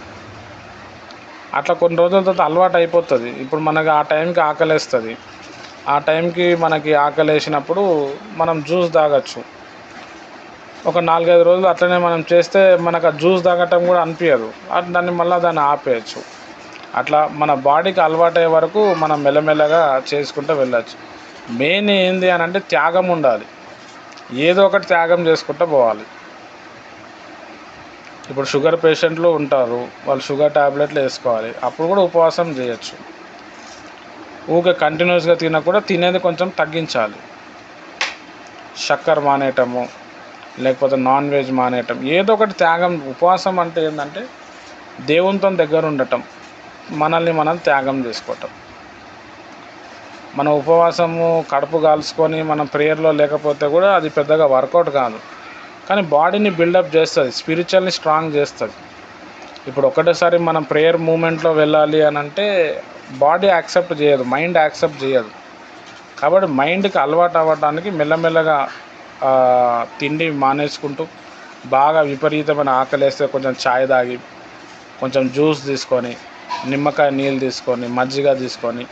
అట్లా కొన్ని రోజుల తర్వాత అలవాటు అయిపోతుంది. ఇప్పుడు మనకి ఆ టైంకి ఆకలి వేస్తుంది, ఆ టైంకి మనకి ఆకలి వేసినప్పుడు మనం జ్యూస్ తాగచ్చు. ఒక 4-5 రోజులు అట్లనే మనం చేస్తే మనకు ఆ జ్యూస్ తాగటం కూడా అనిపించదు, దాన్ని ఆపేయచ్చు. అట్లా మన బాడీకి అలవాటు అయ్యే వరకు మనం మెల్లమెల్లగా చేసుకుంటూ వెళ్ళచ్చు. మెయిన్ ఏంది అని అంటే త్యాగం ఉండాలి, ఏదో ఒకటి త్యాగం చేసుకుంటూ పోవాలి. ఇప్పుడు షుగర్ పేషెంట్లు ఉంటారు, వాళ్ళు షుగర్ ట్యాబ్లెట్లు వేసుకోవాలి, అప్పుడు కూడా ఉపవాసం చేయొచ్చు. ఊరికే కంటిన్యూస్గా తినకుండా తినేది కొంచెం తగ్గించాలి, చక్కెర మానేయటము, లేకపోతే నాన్ వెజ్ మానేయటం, ఏదో ఒకటి త్యాగం. ఉపవాసం అంటే ఏంటంటే దేవునితో దగ్గర ఉండటం, మనల్ని మనం త్యాగం చేసుకోవటం. మన ఉపవాసము కడుపు కాల్చుకొని మనం ప్రేయర్లో లేకపోతే కూడా అది పెద్దగా వర్కౌట్ కాదు, కానీ బాడీని బిల్డప్ చేస్తుంది, స్పిరిచువల్ని స్ట్రాంగ్ చేస్తుంది. ఇప్పుడు ఒకటేసారి మనం ప్రేయర్ మూమెంట్లో వెళ్ళాలి అని అంటే బాడీ యాక్సెప్ట్ చేయదు, మైండ్ యాక్సెప్ట్ చేయదు. కాబట్టి మైండ్కి అలవాటు అవ్వడానికి మెల్లమెల్లగా తిండి మానేసుకుంటూ, బాగా విపరీతమైన ఆకలి వేస్తే కొంచెం ఛాయ్ తాగి, కొంచెం జ్యూస్ తీసుకొని, నిమ్మకాయ నీళ్ళు తీసుకొని, మజ్జిగ తీసుకొని,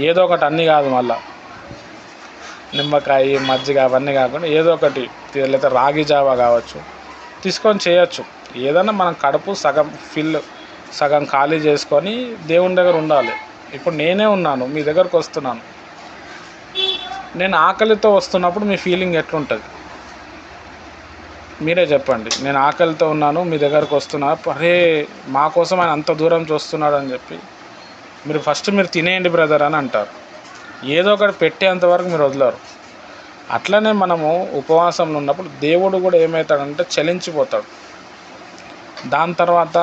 ఏదో ఒకటి, అన్నీ కాదు మళ్ళీ నిమ్మకాయ మజ్జిగ అవన్నీ కాకుండా ఏదో ఒకటి, లేదా రాగి జావా కావచ్చు, తీసుకొని చేయొచ్చు. ఏదైనా మనం కడుపు సగం ఖాళీ చేసుకొని దేవుని దగ్గర ఉండాలి. ఇప్పుడు నేనే ఉన్నాను, మీ దగ్గరకు వస్తున్నాను, నేను ఆకలితో వస్తున్నప్పుడు మీ ఫీలింగ్ ఎట్లుంటుంది మీరే చెప్పండి. నేను ఆకలితో ఉన్నాను, మీ దగ్గరకు వస్తున్నా, అరే మా కోసం ఆయన అంత దూరం చూస్తున్నాడు అని చెప్పి మీరు తినేయండి బ్రదర్ అని అంటారు. ఏదో ఒకటి పెట్టేంతవరకు మీరు వదలరు. అట్లనే మనము ఉపవాసంలో ఉన్నప్పుడు దేవుడు కూడా ఏమవుతాడంటే చలించిపోతాడు. దాని తర్వాత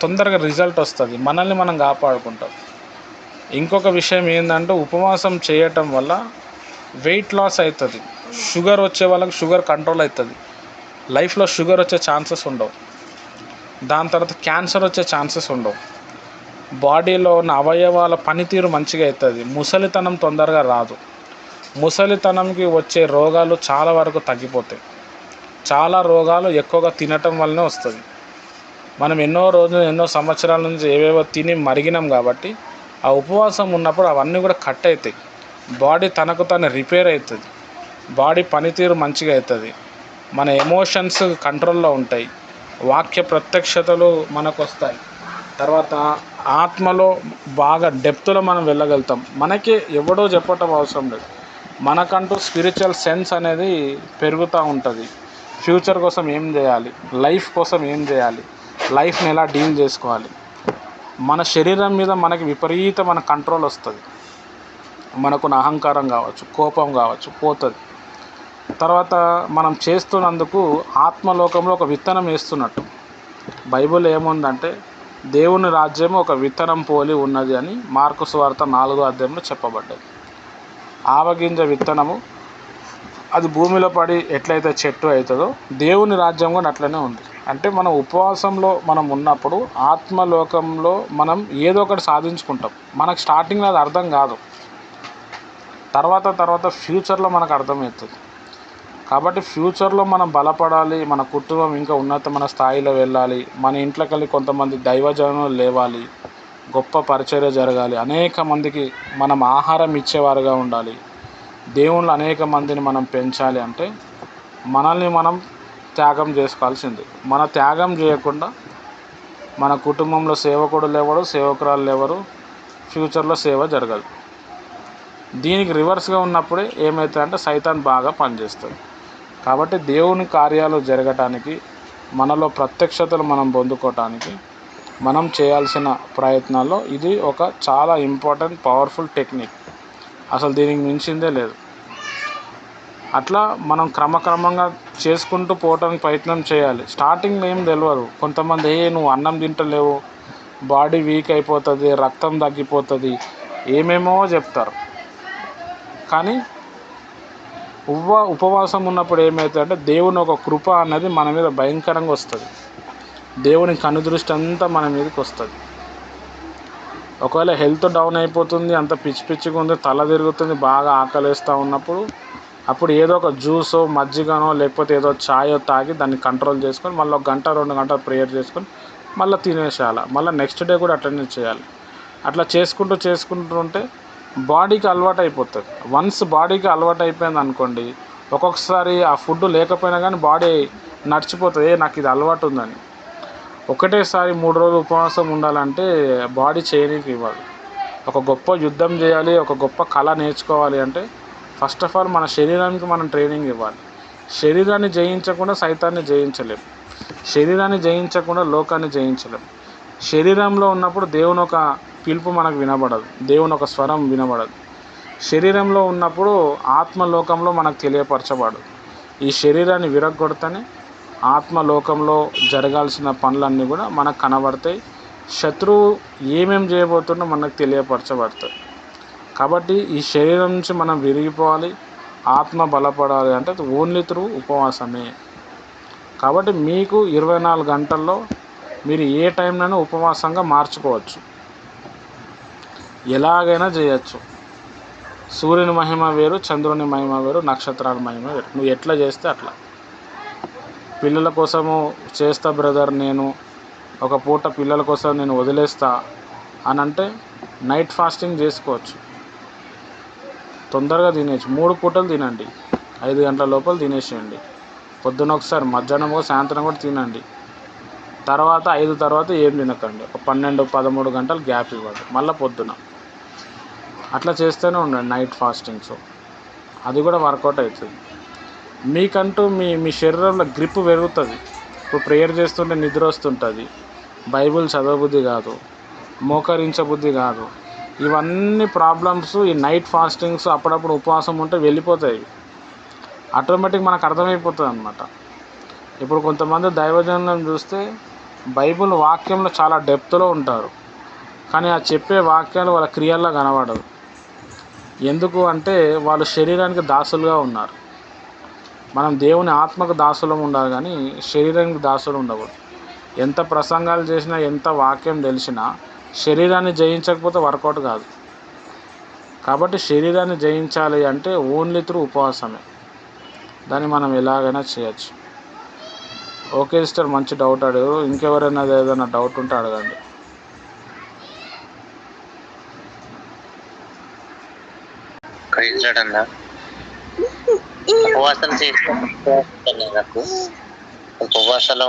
తొందరగా రిజల్ట్ వస్తుంది, మనల్ని మనం కాపాడుకుంటాం. ఇంకొక విషయం ఏంటంటే ఉపవాసం చేయటం వల్ల వెయిట్ లాస్ అవుతుంది. షుగర్ వచ్చే వాళ్ళకి షుగర్ కంట్రోల్ అవుతుంది, లైఫ్లో షుగర్ వచ్చే ఛాన్సెస్ ఉండవు. దాని తర్వాత క్యాన్సర్ వచ్చే ఛాన్సెస్ ఉండవు. బాడీలో ఉన్న అవయవాల పనితీరు మంచిగా అవుతుంది. ముసలితనం తొందరగా రాదు. ముసలితనంకి వచ్చే రోగాలు చాలా వరకు తగ్గిపోతాయి. చాలా రోగాలు ఎక్కువగా తినటం వల్లనే వస్తుంది. మనం ఎన్నో రోజులు ఎన్నో సంవత్సరాల నుంచి ఏవేవో తిని మరిగినాం కాబట్టి ఆ ఉపవాసం ఉన్నప్పుడు అవన్నీ కూడా కట్ అవుతాయి. బాడీ తనకు తాను రిపేర్ అవుతుంది. బాడీ పనితీరు మంచిగా అవుతుంది. మన ఎమోషన్స్ కంట్రోల్లో ఉంటాయి. వాక్య ప్రత్యక్షతలు మనకు వస్తాయి. తర్వాత ఆత్మలో బాగా డెప్త్లో మనం వెళ్ళగలుగుతాం. మనకి ఎవడో చెప్పటం అవసరం లేదు. మనకంటూ స్పిరిచువల్ సెన్స్ అనేది పెరుగుతూ ఉంటుంది. ఫ్యూచర్ కోసం ఏం చేయాలి, లైఫ్ కోసం ఏం చేయాలి, లైఫ్ని ఎలా డీల్ చేసుకోవాలి. మన శరీరం మీద మనకి విపరీతమైన కంట్రోల్ వస్తుంది. మనకున్న అహంకారం కావచ్చు, కోపం కావచ్చు పోతుంది. తర్వాత మనం చేస్తున్నందుకు ఆత్మలోకంలో ఒక విత్తనం వేస్తున్నట్టు. బైబిల్ ఏముందంటే దేవుని రాజ్యం ఒక విత్తనం పోలి ఉన్నది అని మార్కు సువార్త 4వ అధ్యాయంలో చెప్పబడ్డది. ఆవగింజ విత్తనము అది భూమిలో పడి ఎట్లయితే చెట్టు అవుతుందో దేవుని రాజ్యం కూడా అట్లనే ఉంది. అంటే మనం ఉపవాసంలో మనం ఉన్నప్పుడు ఆత్మలోకంలో మనం ఏదో ఒకటి సాధించుకుంటాం. మనకు స్టార్టింగ్లో అది అర్థం కాదు, తర్వాత ఫ్యూచర్లో మనకు అర్థమవుతుంది. కాబట్టి ఫ్యూచర్లో మనం బలపడాలి, మన కుటుంబం ఇంకా ఉన్నతమైన స్థాయిలో వెళ్ళాలి, మన ఇంట్లోకి వెళ్ళి కొంతమంది దైవజనులు లేవాలి, గొప్ప పరిచర్య జరగాలి, అనేక మందికి మనం ఆహారం ఇచ్చేవారుగా ఉండాలి, దేవుళ్ళు అనేక మందిని మనం పెంచాలి అంటే మనల్ని మనం త్యాగం చేసుకోవాల్సింది. మన త్యాగం చేయకుండా మన కుటుంబంలో సేవకుడులు ఎవరు, సేవకురాలు ఎవరు, ఫ్యూచర్లో సేవ జరగదు. దీనికి రివర్స్గా ఉన్నప్పుడే ఏమవుతుందంటే సైతాన్ బాగా పనిచేస్తుంది. కాబట్టి దేవుని కార్యాలు జరగటానికి, మనలో ప్రత్యక్షతలు మనం పొందుకోవటానికి మనం చేయాల్సిన ప్రయత్నాల్లో ఇది ఒక చాలా ఇంపార్టెంట్ పవర్ఫుల్ టెక్నిక్. అసలు దీనికి మించిందే లేదు. అట్లా మనం క్రమక్రమంగా చేసుకుంటూ పోవటానికి ప్రయత్నం చేయాలి. స్టార్టింగ్లో ఏం తెలియదు. కొంతమంది నువ్వు అన్నం తింటలేవు, బాడీ వీక్ అయిపోతుంది, రక్తం తగ్గిపోతుంది, ఏమేమో చెప్తారు. కానీ ఉపవాసం ఉన్నప్పుడు ఏమవుతుందంటే దేవుని ఒక కృప అన్నది మన మీద భయంకరంగా వస్తుంది. దేవుని కనుదృష్టి అంతా మన మీదకి వస్తుంది. ఒకవేళ హెల్త్ డౌన్ అయిపోతుంది, అంత పిచ్చిగా ఉంది, తల తిరుగుతుంది, బాగా ఆకలిస్తూ ఉన్నప్పుడు అప్పుడు ఏదో ఒక జ్యూసో మజ్జిగనో లేకపోతే ఏదో ఛాయో తాగి దాన్ని కంట్రోల్ చేసుకొని మళ్ళీ 1 గంట 2 గంటలు ప్రేయర్ చేసుకొని మళ్ళీ తినేసేయాలి. మళ్ళీ నెక్స్ట్ డే కూడా అటెండ్ చేయాలి. అట్లా చేసుకుంటూ ఉంటే బాడీకి అలవాటు అయిపోతుంది. వన్స్ బాడీకి అలవాటు అయిపోయింది అనుకోండి, ఒక్కొక్కసారి ఆ ఫుడ్ లేకపోయినా కానీ బాడీ నడిచిపోతుంది, నాకు ఇది అలవాటు ఉందని. ఒకటేసారి 3 రోజులు ఉపవాసం ఉండాలంటే బాడీ చేయడానికి ఇవ్వదు. ఒక గొప్ప యుద్ధం చేయాలి, ఒక గొప్ప కళ నేర్చుకోవాలి అంటే ఫస్ట్ ఆఫ్ ఆల్ మన శరీరానికి మనం ట్రైనింగ్ ఇవ్వాలి. శరీరాన్ని జయించకుండా సైతాన్ని జయించలేము. శరీరాన్ని జయించకుండా లోకాన్ని జయించలేము. శరీరంలో ఉన్నప్పుడు దేవుని ఒక పిలుపు మనకు వినబడదు, దేవుని ఒక స్వరం వినబడదు. శరీరంలో ఉన్నప్పుడు ఆత్మలోకంలో మనకు తెలియపరచబడదు. ఈ శరీరాన్ని విరగొడితేనే ఆత్మలోకంలో జరగాల్సిన పనులన్నీ కూడా మనకు కనబడతాయి. శత్రువు ఏమేమి చేయబోతుందో మనకు తెలియపరచబడతాయి. కాబట్టి ఈ శరీరం నుంచి మనం విరిగిపోవాలి, ఆత్మ బలపడాలి అంటే ఓన్లీ త్రూ ఉపవాసమే. కాబట్టి మీకు 24 గంటల్లో మీరు ఏ టైంలోనైనా ఉపవాసంగా మార్చుకోవచ్చు, ఎలాగైనా చేయొచ్చు. సూర్యుని మహిమ వేరు, చంద్రుని మహిమ వేరు, నక్షత్రాల మహిమ వేరు. నువ్వు ఎట్లా చేస్తే అట్లా. పిల్లల కోసము చేస్తా బ్రదర్, నేను ఒక పూట పిల్లల కోసం నేను వదిలేస్తా అని అంటే నైట్ ఫాస్టింగ్ చేసుకోవచ్చు. తొందరగా తినేయచ్చు. 3 పూటలు తినండి, 5 గంటల లోపల తినేసేయండి. పొద్దున ఒకసారి, మధ్యాహ్నం కూడా, సాయంత్రం కూడా తినండి. తర్వాత 5 తర్వాత ఏం తినకండి. ఒక 12-13 గంటలు గ్యాప్ ఇవ్వండి, మళ్ళీ పొద్దున. అట్లా చేస్తూనే ఉండండి నైట్ ఫాస్టింగ్స్. అది కూడా వర్కౌట్ అవుతుంది. మీకంటూ మీ శరీరంలో గ్రిప్ పెరుగుతుంది. ఇప్పుడు ప్రేయర్ చేస్తుంటే నిద్ర వస్తుంటుంది, బైబిల్ చదవబుద్ధి కాదు, మోకరించబుద్ధి కాదు. ఇవన్నీ ప్రాబ్లమ్స్ ఈ నైట్ ఫాస్టింగ్స్ అప్పుడప్పుడు ఉపవాసం ఉంటే వెళ్ళిపోతాయి. ఆటోమేటిక్ మనకు అర్థమైపోతుంది అన్నమాట. ఇప్పుడు కొంతమంది దైవజనులను చూస్తే బైబిల్ వాక్యంలో చాలా డెప్త్లో ఉంటారు, కానీ ఆ చెప్పే వాక్యాలు వాళ్ళ క్రియల్లో కనబడదు. ఎందుకు అంటే వాళ్ళు శరీరానికి దాసులుగా ఉన్నారు. మనం దేవుని ఆత్మకు దాసులం ఉండాలి, కానీ శరీరానికి దాసులు ఉండకూడదు. ఎంత ప్రసంగాలు చేసినా, ఎంత వాక్యం తెలిసినా శరీరాన్ని జయించకపోతే వర్కౌట్ కాదు. కాబట్టి శరీరాన్ని జయించాలి అంటే ఓన్లీ త్రూ ఉపవాసమే. దాన్ని మనం ఎలాగైనా చేయొచ్చు. ఓకే సిస్టర్, మంచి డౌట్ అడిగారు. ఇంకెవరైనా ఏదైనా డౌట్ ఉంటే అడగండి. అన్నా ఉపవాసం చేసిన నాకు ఉపవాసాలు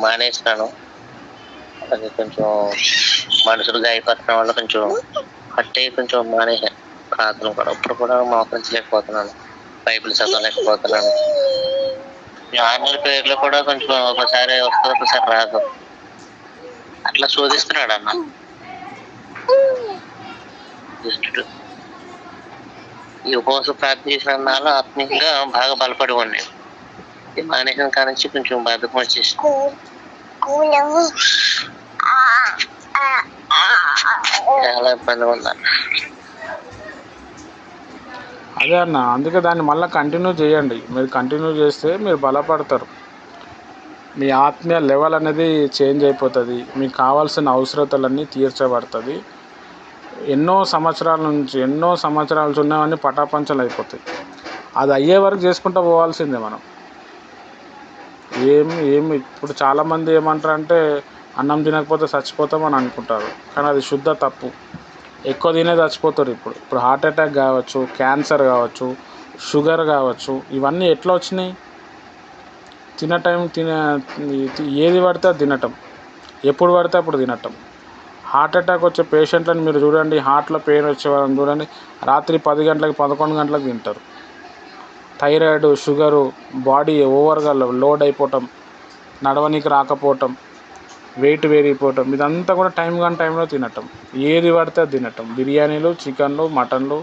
మానేసినాను. అది కొంచెం మనుషులుగా అయిపోతున్న వల్ల కొంచెం పట్టి కొంచెం మానేసాను. ప్రార్థన కూడా ఇప్పుడు కూడా మోకరించలేకపోతున్నాను, బైబిల్ చదవలేకపోతున్నాను. ఆన్లైన్ పేర్లు కూడా కొంచెం ఒకసారి వస్తుంది, ఒకసారి రాదు. అట్లా శోధిస్తున్నాడు అన్న దుష్టుడు. ఈ ఉపవాసం ప్రార్థన చేసిన నాలో ఆత్మీయంగా బాగా బలపడి ఉండే. ఈ మానేసిన కానించి కొంచెం బద్ధకం వచ్చేసి చాలా ఇబ్బంది ఉందన్న. అదే అన్న, అందుకే దాన్ని మళ్ళీ కంటిన్యూ చేయండి. మీరు కంటిన్యూ చేస్తే మీరు బలపడతారు. మీ ఆత్మీయ లెవెల్ అనేది చేంజ్ అయిపోతుంది. మీకు కావాల్సిన అవసరతలన్నీ తీర్చబడుతుంది. ఎన్నో సంవత్సరాల ఉన్నవన్నీ పటాపంచలు అయిపోతాయి. అది అయ్యే వరకు చేసుకుంటూ పోవాల్సిందే మనం. ఏమి ఇప్పుడు చాలామంది ఏమంటారంటే అన్నం తినకపోతే చచ్చిపోతామని అనుకుంటారు. కానీ అది శుద్ధ తప్పు. ఎక్కువ తినే చచ్చిపోతారు. ఇప్పుడు హార్ట్ అటాక్ కావచ్చు, క్యాన్సర్ కావచ్చు, షుగర్ కావచ్చు. ఇవన్నీ ఎట్లా వచ్చినాయి? ఏది పడితే అది తినటం, ఎప్పుడు పడితే అప్పుడు తినటం. హార్ట్ అటాక్ వచ్చే పేషెంట్లను మీరు చూడండి, హార్ట్లో పెయిన్ వచ్చే వాళ్ళని చూడండి, రాత్రి 10 గంటలకు 11 గంటలకు తింటారు. థైరాయిడ్, షుగరు, బాడీ ఓవర్గా లోడ్ అయిపోవటం, నడవనికి రాకపోవటం, వెయిట్ పెరిగిపోవటం, ఇదంతా కూడా టైంలో తినటం. ఏది పడితే అది తినటం. బిర్యానీలు, చికెన్లు, మటన్లు,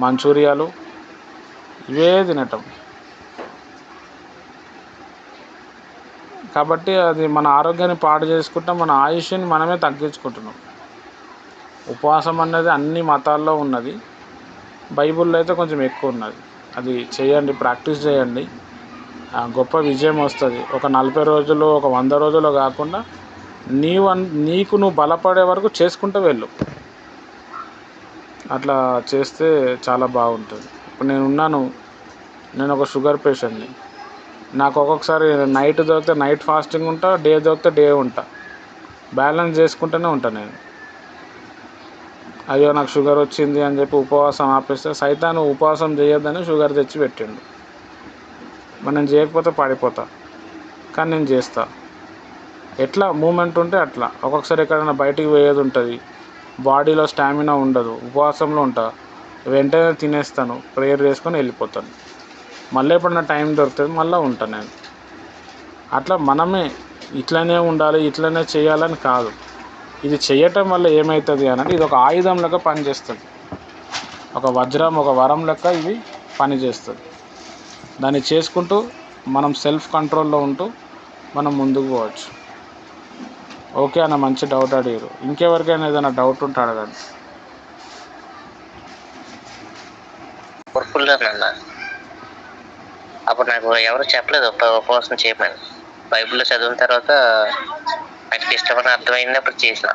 మంచూరియాలు, ఇవే తినటం. కాబట్టి అది మన ఆరోగ్యాన్ని పాడు చేసుకుంటాం, మన ఆయుష్ని మనమే తగ్గించుకుంటున్నాం. ఉపవాసం అనేది అన్ని మతాల్లో ఉన్నది, బైబిల్లో అయితే కొంచెం ఎక్కువ ఉన్నది. అది చేయండి, ప్రాక్టీస్ చేయండి, గొప్ప విజయం వస్తుంది. ఒక 40 రోజులు, ఒక 100 రోజులు కాకుండా నీకు నువ్వు బలపడే వరకు చేసుకుంటూ వెళ్ళు. అట్లా చేస్తే చాలా బాగుంటుంది. ఇప్పుడు నేను ఒక షుగర్ పేషెంట్ని. నాకు ఒక్కొక్కసారి నైట్ దొరికితే నైట్ ఫాస్టింగ్ ఉంటా, డే దొరికితే డే ఉంటా. బ్యాలెన్స్ చేసుకుంటూనే ఉంటాను నేను. అయ్యో నాకు షుగర్ వచ్చింది అని చెప్పి ఉపవాసం ఆపేస్తే సైతాను ఉపవాసం చేయొద్దని షుగర్ తెచ్చి పెట్టిండు. మరి నేను చేయకపోతే పడిపోతా, కానీ నేను చేస్తా. ఎట్లా మూమెంట్ ఉంటే అట్లా. ఒక్కొక్కసారి ఎక్కడైనా బయటికి పోయేది ఉంటుంది, బాడీలో స్టామినా ఉండదు, ఉపవాసంలో ఉంటా, వెంటనే తినేస్తాను, ప్రేయర్ చేసుకొని వెళ్ళిపోతాను. మళ్ళీ ఎప్పుడన్నా టైం దొరుకుతుంది మళ్ళీ ఉంటాను నేను. అట్లా మనమే ఇట్లనే ఉండాలి, ఇట్లనే చేయాలని కాదు. ఇది చేయటం వల్ల ఏమవుతుంది అనంటే ఇది ఒక ఆయుధం లెక్క పనిచేస్తుంది. ఒక వజ్రం, ఒక వరం లెక్క ఇది పనిచేస్తుంది. దాన్ని చేసుకుంటూ మనం సెల్ఫ్ కంట్రోల్లో ఉంటూ మనం ముందుకు పోవచ్చు. ఓకే అన్న, మంచి డౌట్ అడిగారు. ఇంకెవరికైనా ఏదైనా డౌట్ ఉంటే అడగండి. అప్పుడు నాకు ఎవరు చెప్పలేదు ఉపవాసం చేయమని. బైబిల్లో చదివిన తర్వాత నాకు ఇష్టమని అర్థమైంది, అప్పుడు చేసిన.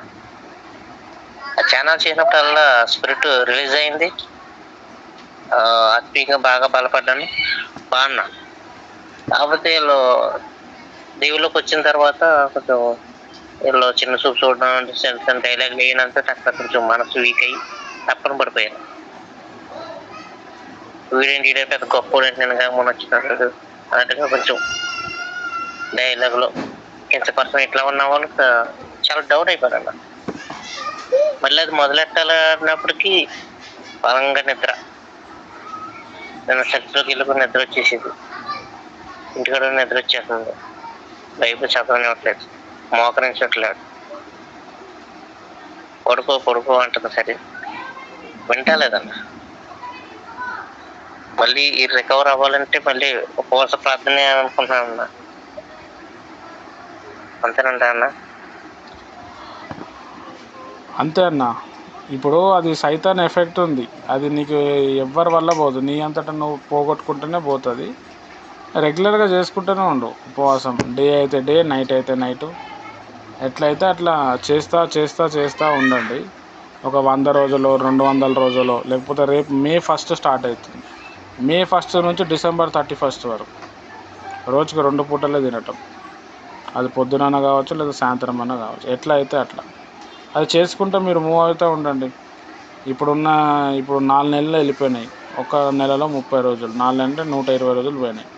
ఆ ఛానల్ చేసినప్పుడల్లా స్పిరిట్ రిలీజ్ అయింది, ఆత్మీయంగా బాగా బలపడ్డాను, బాగున్నా. కాకపోతే వీళ్ళు దేవుళ్ళకి వచ్చిన తర్వాత కొంచెం వీళ్ళు చిన్న చూపు చూడడం, డైలాగ్ లేనంత అక్కడ కొంచెం మనసు వీక్ అయ్యి తప్పని పడిపోయాను. వీడేంటి పెద్ద గొప్ప నేను మొన్న వచ్చినాడు అన్నట్టుగా కొంచెం డైలాగ్లో కించపరచడం ఇట్లా ఉన్న వాళ్ళు చాలా డౌన్ అయిపోయాను. మళ్ళీ అది మొదలెట్టాలన్నప్పటికీ బలంగా నిద్ర, నేను సెక్స్లోకి వెళ్ళిపోయి నిద్ర వచ్చేసేది, ఇంటికాడ నిద్ర వచ్చేస్తుంది, బైబిల్ చదవనివ్వట్లేదు, మోకరించట్లేదు, పడుకో అంటుంది. సరే వింటలేదన్న. మళ్ళీ ఈ రికవర్ అవ్వాలంటే మళ్ళీ ఉపవాస ప్రార్థన అనుకుంటున్నాను అన్న. అంతేనంటా అన్న? అంతే అన్న. ఇప్పుడు అది సైతాన్ ఎఫెక్ట్ ఉంది, అది నీకు ఎవ్వరి వల్ల పోదు, నీ అంతటా నువ్వు పోగొట్టుకుంటూనే పోతుంది. రెగ్యులర్గా చేసుకుంటూనే ఉండు ఉపవాసం. డే అయితే డే, నైట్ అయితే నైట్. ఎట్లయితే అట్లా చేస్తూ ఉండండి. ఒక 100 రోజులు, 200 రోజులు, లేకపోతే రేపు మే 1 స్టార్ట్ అవుతుంది. మే 1 నుంచి డిసెంబర్ 31 వరకు రోజుకి 2 పూటలే తినటం. అది పొద్దున కావచ్చు, లేదా సాయంత్రం అన్నా కావచ్చు. ఎట్లా అయితే అట్లా అది చేసుకుంటూ మీరు మూవ్ అవుతూ ఉండండి. ఇప్పుడు 4 నెలలు వెళ్ళిపోయినాయి. ఒక నెలలో 30 రోజులు, 4 అంటే 120 రోజులు పోయినాయి.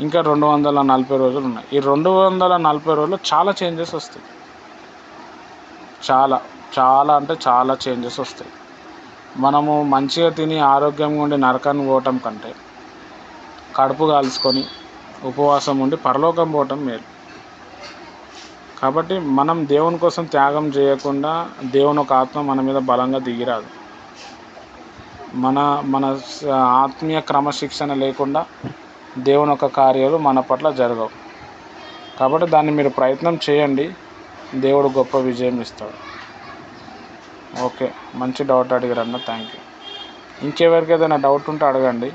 ఇంకా 240 రోజులు ఉన్నాయి. ఈ 240 రోజుల్లో చాలా చేంజెస్ వస్తాయి. చాలా అంటే చాలా చేంజెస్ వస్తాయి. మనము మంచిగా తిని ఆరోగ్యంగా ఉండి నరకాన్ని పోవటం కంటే కడుపు కాల్చుకొని ఉపవాసం ఉండి పరలోకం పోవటం మేలు. కాబట్టి మనం దేవుని కోసం త్యాగం చేయకుండా దేవుని ఒక ఆత్మ మన మీద బలంగా దిగిరాదు. మన ఆత్మీయ క్రమశిక్షణ లేకుండా దేవుని యొక్క కార్యాలు మన పట్ల జరగవు. కాబట్టి దాన్ని మీరు ప్రయత్నం చేయండి. దేవుడు గొప్ప విజయం ఇస్తాడు. ఓకే, మంచి డౌట్ అడిగారన్న, థ్యాంక్ యూ. ఇంకెవరికి ఏదైనా డౌట్ ఉంటే అడగండి.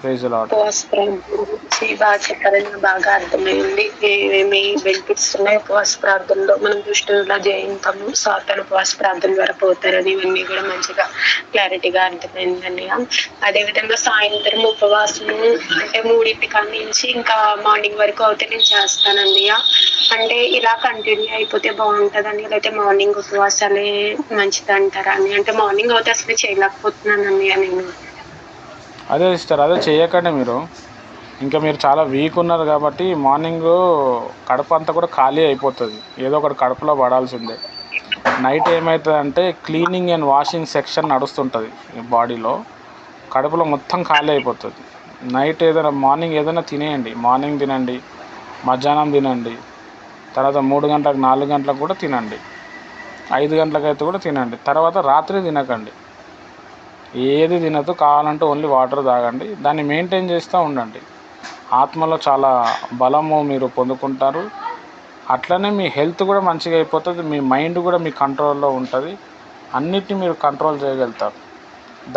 Praise lord. ఉపవాస ప్రార్థన గురించి బాగా చెప్పారని బాగా అర్థమైంది. ఏమేమి బెనిఫిట్స్ ఉన్నాయి ఉపవాస ప్రార్థనలో. మనం దుష్టులా జయిస్తాము, సాతాను ఉపవాస ప్రార్థన ద్వారా పోతారని ఇవన్నీ కూడా మంచిగా క్లారిటీగా అర్థమైందండి. అదే విధంగా సాయంత్రం ఉపవాసము అంటే 3 నుంచి ఇంకా మార్నింగ్ వరకు అయితే నేను చేస్తానండి. అంటే ఇలా కంటిన్యూ అయిపోతే బాగుంటుందండి, లేకపోతే మార్నింగ్ ఉపవాసాలే మంచిది అంటారా అని? అంటే మార్నింగ్ అయితే అసలు చేయలేకపోతున్నానండి నేను. అదే సిస్టర్, అదే చేయకండి మీరు. ఇంకా మీరు చాలా వీక్ ఉన్నారు కాబట్టి మార్నింగ్ కడుపు అంతా కూడా ఖాళీ అయిపోతుంది. ఏదో ఒకటి కడుపులో పడాల్సిందే. నైట్ ఏమవుతుందంటే క్లీనింగ్ అండ్ వాషింగ్ సెక్షన్ నడుస్తుంటుంది బాడీలో. కడుపులో మొత్తం ఖాళీ అయిపోతుంది. నైట్ మార్నింగ్ ఏదైనా తినేయండి. మార్నింగ్ తినండి, మధ్యాహ్నం తినండి, తర్వాత 3 గంటలకు 4 గంటలకు కూడా తినండి, 5 గంటలకైతే కూడా తినండి. తర్వాత రాత్రి తినకండి, ఏది తినదు. కావాలంటే ఓన్లీ వాటర్ తాగండి. దాన్ని మెయింటైన్ చేస్తూ ఉండండి. ఆత్మలో చాలా బలము మీరు పొందుకుంటారు. అట్లనే మీ హెల్త్ కూడా మంచిగా అయిపోతుంది. మీ మైండ్ కూడా మీ కంట్రోల్లో ఉంటుంది. అన్నిటిని మీరు కంట్రోల్ చేయగలుగుతారు.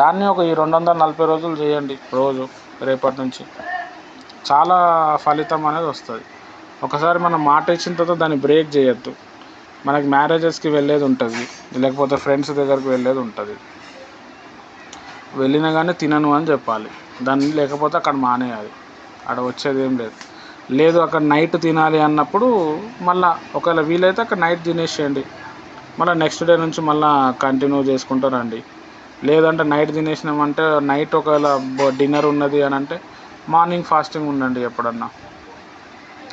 దాన్ని ఒక 240 రోజులు చేయండి రోజు. రేపటి నుంచి చాలా ఫలితం అనేది వస్తుంది. ఒకసారి మనం మాట ఇచ్చిన తర్వాత దాన్ని బ్రేక్ చేయొద్దు. మనకి మ్యారేజెస్కి వెళ్ళేది ఉంటుంది, లేకపోతే ఫ్రెండ్స్ దగ్గరికి వెళ్ళేది ఉంటుంది. వెళ్ళినా కానీ తినను అని చెప్పాలి దాన్ని, లేకపోతే అక్కడ మానేయాలి. అక్కడ వచ్చేది ఏం లేదు. అక్కడ నైట్ తినాలి అన్నప్పుడు మళ్ళీ ఒకవేళ వీలైతే అక్కడ నైట్ తినేసేయండి. మళ్ళీ నెక్స్ట్ డే నుంచి మళ్ళీ కంటిన్యూ చేసుకుంటారండి. లేదంటే నైట్ తినేసినామంటే నైట్ ఒకవేళ డిన్నర్ ఉన్నది అని అంటే మార్నింగ్ ఫాస్టింగ్ ఉండండి ఎప్పుడన్నా.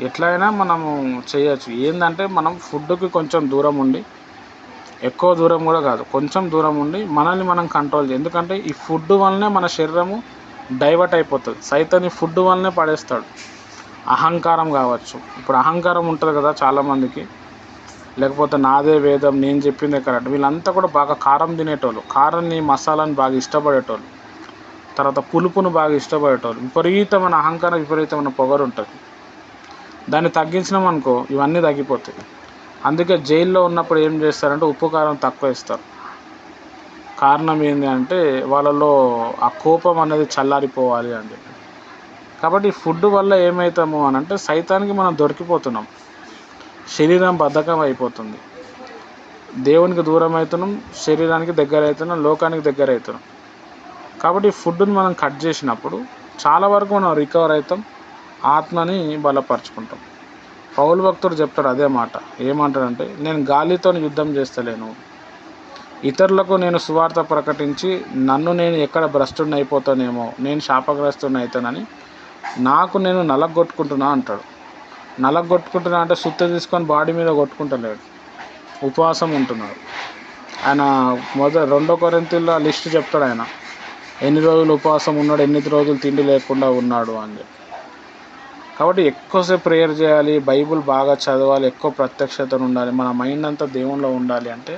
ఎట్లయినా మనము చేయొచ్చు. ఏంటంటే మనం ఫుడ్కి కొంచెం దూరం ఉండి, ఎక్కువ దూరం కూడా కాదు, కొంచెం దూరం ఉండి మనల్ని మనం కంట్రోల్ చేయాలి. ఎందుకంటే ఈ ఫుడ్ వల్లనే మన శరీరము డైవర్ట్ అయిపోతుంది. సైతాన్ని ఫుడ్ వల్లనే పడేస్తాడు. అహంకారం కావచ్చు. ఇప్పుడు అహంకారం ఉంటుంది కదా చాలామందికి, లేకపోతే నాదే వేదం, నేను చెప్పిందే కరెక్ట్. వీళ్ళంతా కూడా బాగా కారం తినేటోళ్ళు, కారాన్ని మసాలాని బాగా ఇష్టపడేటోళ్ళు, తర్వాత పులుపును బాగా ఇష్టపడేటోళ్ళు. విపరీతమైన అహంకారం, విపరీతమైన పొగరు ఉంటుంది. దాన్ని తగ్గించినాం అనుకో ఇవన్నీ తగ్గిపోతాయి. అందుకే జైల్లో ఉన్నప్పుడు ఏం చేస్తారంటే ఉప్పు కారం తక్కువ ఇస్తారు. కారణం ఏంటి అంటే వాళ్ళలో ఆ కోపం అనేది చల్లారిపోవాలి అని చెప్పి. కాబట్టి ఫుడ్ వల్ల ఏమవుతాము అని అంటే సైతానికి మనం దొరికిపోతున్నాం, శరీరం బద్ధకం అయిపోతుంది, దేవునికి దూరం అవుతున్నాం, శరీరానికి దగ్గర అవుతున్నాం, లోకానికి దగ్గర అవుతున్నాం. కాబట్టి ఫుడ్ని మనం కట్ చేసినప్పుడు చాలా వరకు మనం రికవర్ అవుతాం, ఆత్మని బలపరుచుకుంటాం. పౌలు భక్తుడు చెప్తాడు అదే మాట. ఏమంటాడంటే, నేను గాలితో యుద్ధం చేస్తలేను, ఇతరులకు నేను సువార్త ప్రకటించి నన్ను నేను ఎక్కడ భ్రష్టుని అయిపోతానేమో, నేను శాపగ్రస్తుని అవుతానని నాకు నేను నలగొట్టుకుంటున్నా అంటాడు. నలగొట్టుకుంటున్నా అంటే సుత్తి తీసుకొని బాడీ మీద కొట్టుకుంటలేడు, ఉపవాసం ఉంటున్నాడు. ఆయన 2 కొరింథీయుల లిస్ట్ చెప్తాడు. ఆయన ఎన్ని రోజులు ఉపవాసం ఉన్నాడు, ఎన్ని రోజులు తిండి లేకుండా ఉన్నాడు అని చెప్పి. కాబట్టి ఎక్కువసేపు ప్రేయర్ చేయాలి, బైబుల్ బాగా చదవాలి, ఎక్కువ ప్రత్యక్షతను ఉండాలి, మన మైండ్ అంతా దేవునిలో ఉండాలి అంటే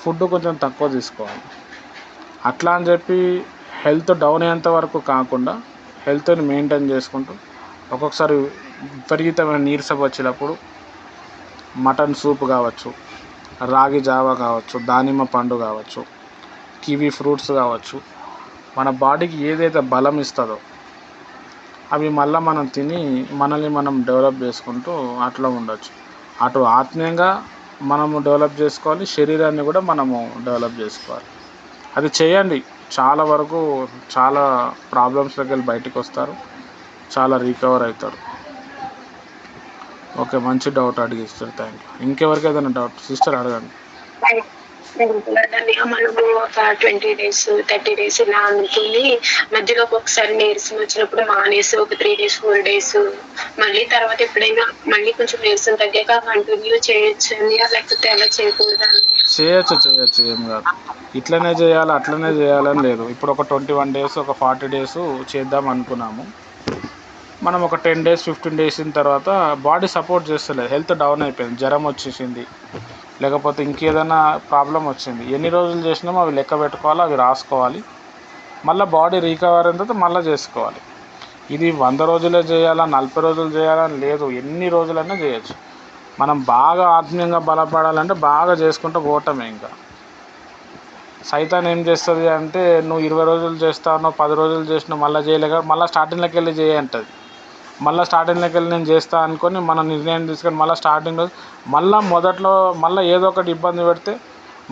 ఫుడ్ కొంచెం తక్కువ తీసుకోవాలి. అట్లా అని చెప్పి హెల్త్ డౌన్ అయ్యేంత వరకు కాకుండా హెల్త్ని మెయింటైన్ చేసుకుంటూ ఒక్కొక్కసారి విపరీతమైన నీరసం వచ్చినప్పుడు మటన్ సూప్ కావచ్చు, రాగి జావా కావచ్చు, దానిమ్మ పండు కావచ్చు, కివీ ఫ్రూట్స్ కావచ్చు, మన బాడీకి ఏదైతే బలం ఇస్తుందో అవి మళ్ళీ మనం తిని మనల్ని మనం డెవలప్ చేసుకుంటూ అట్లా ఉండొచ్చు. అటు ఆత్మీయంగా మనము డెవలప్ చేసుకోవాలి, శరీరాన్ని కూడా మనము డెవలప్ చేసుకోవాలి. అది చేయండి, చాలా వరకు చాలా ప్రాబ్లమ్స్లోకి వెళ్ళి బయటకు వస్తారు, చాలా రికవర్ అవుతారు. ఓకే, మంచి డౌట్ అడిగిస్తారు. Thank you. ఇంకెవరికి ఏదైనా డౌట్ సిస్టర్ అడగండి. మనము ఒక 20 days 30 days ఇలా అనుకుని మధ్యలో ఒక్కొక్కసారి నీరసం వచ్చినప్పుడు మానేసి ఒక 3 days 4 days మళ్ళీ తర్వాత ఎప్పుడైనా మళ్ళీ కొంచెం నీరసం తగ్గాక కంటిన్యూ చేయొచ్చు లేకపోతే అలా చేయకూడదు? చేయొచ్చు, ఏం కాదు. ఇట్లనే చేయాలి అట్లనే చేయాలని లేదు. ఇప్పుడు ఒక 21 days ఒక 40 days చేద్దాం అనుకున్నాము. మనం ఒక 10 days 15 days తర్వాత బాడీ సపోర్ట్ చేస్తలేదు, హెల్త్ డౌన్ అయిపోయింది, జ్వరం వచ్చేసింది, లేకపోతే ఇంకేదైనా ప్రాబ్లం వచ్చింది. ఎన్ని రోజులు చేసినామో అవి లెక్క పెట్టుకోవాలి, అవి రాసుకోవాలి. మళ్ళీ బాడీ రికవర్ అయిన తర్వాత మళ్ళీ చేసుకోవాలి. ఇది 100 రోజులే చేయాలా 40 రోజులు చేయాలని లేదు, ఎన్ని రోజులైనా చేయొచ్చు. మనం బాగా ఆత్మీయంగా బలపడాలంటే బాగా చేసుకుంటూ పోవటమే. ఇంకా సైతాన్ ఏం చేస్తుంది అంటే, నువ్వు 20 రోజులు చేస్తావు, 10 రోజులు చేసినావు, మళ్ళీ చేయలేక మళ్ళీ స్టార్టింగ్లోకి వెళ్ళి చేయంటది. మళ్ళీ స్టార్టింగ్లోకి వెళ్ళి నేను చేస్తా అనుకొని మనం నిర్ణయం తీసుకొని మళ్ళీ స్టార్టింగ్ రోజు మళ్ళీ మొదట్లో మళ్ళీ ఏదో ఒకటి ఇబ్బంది పెడితే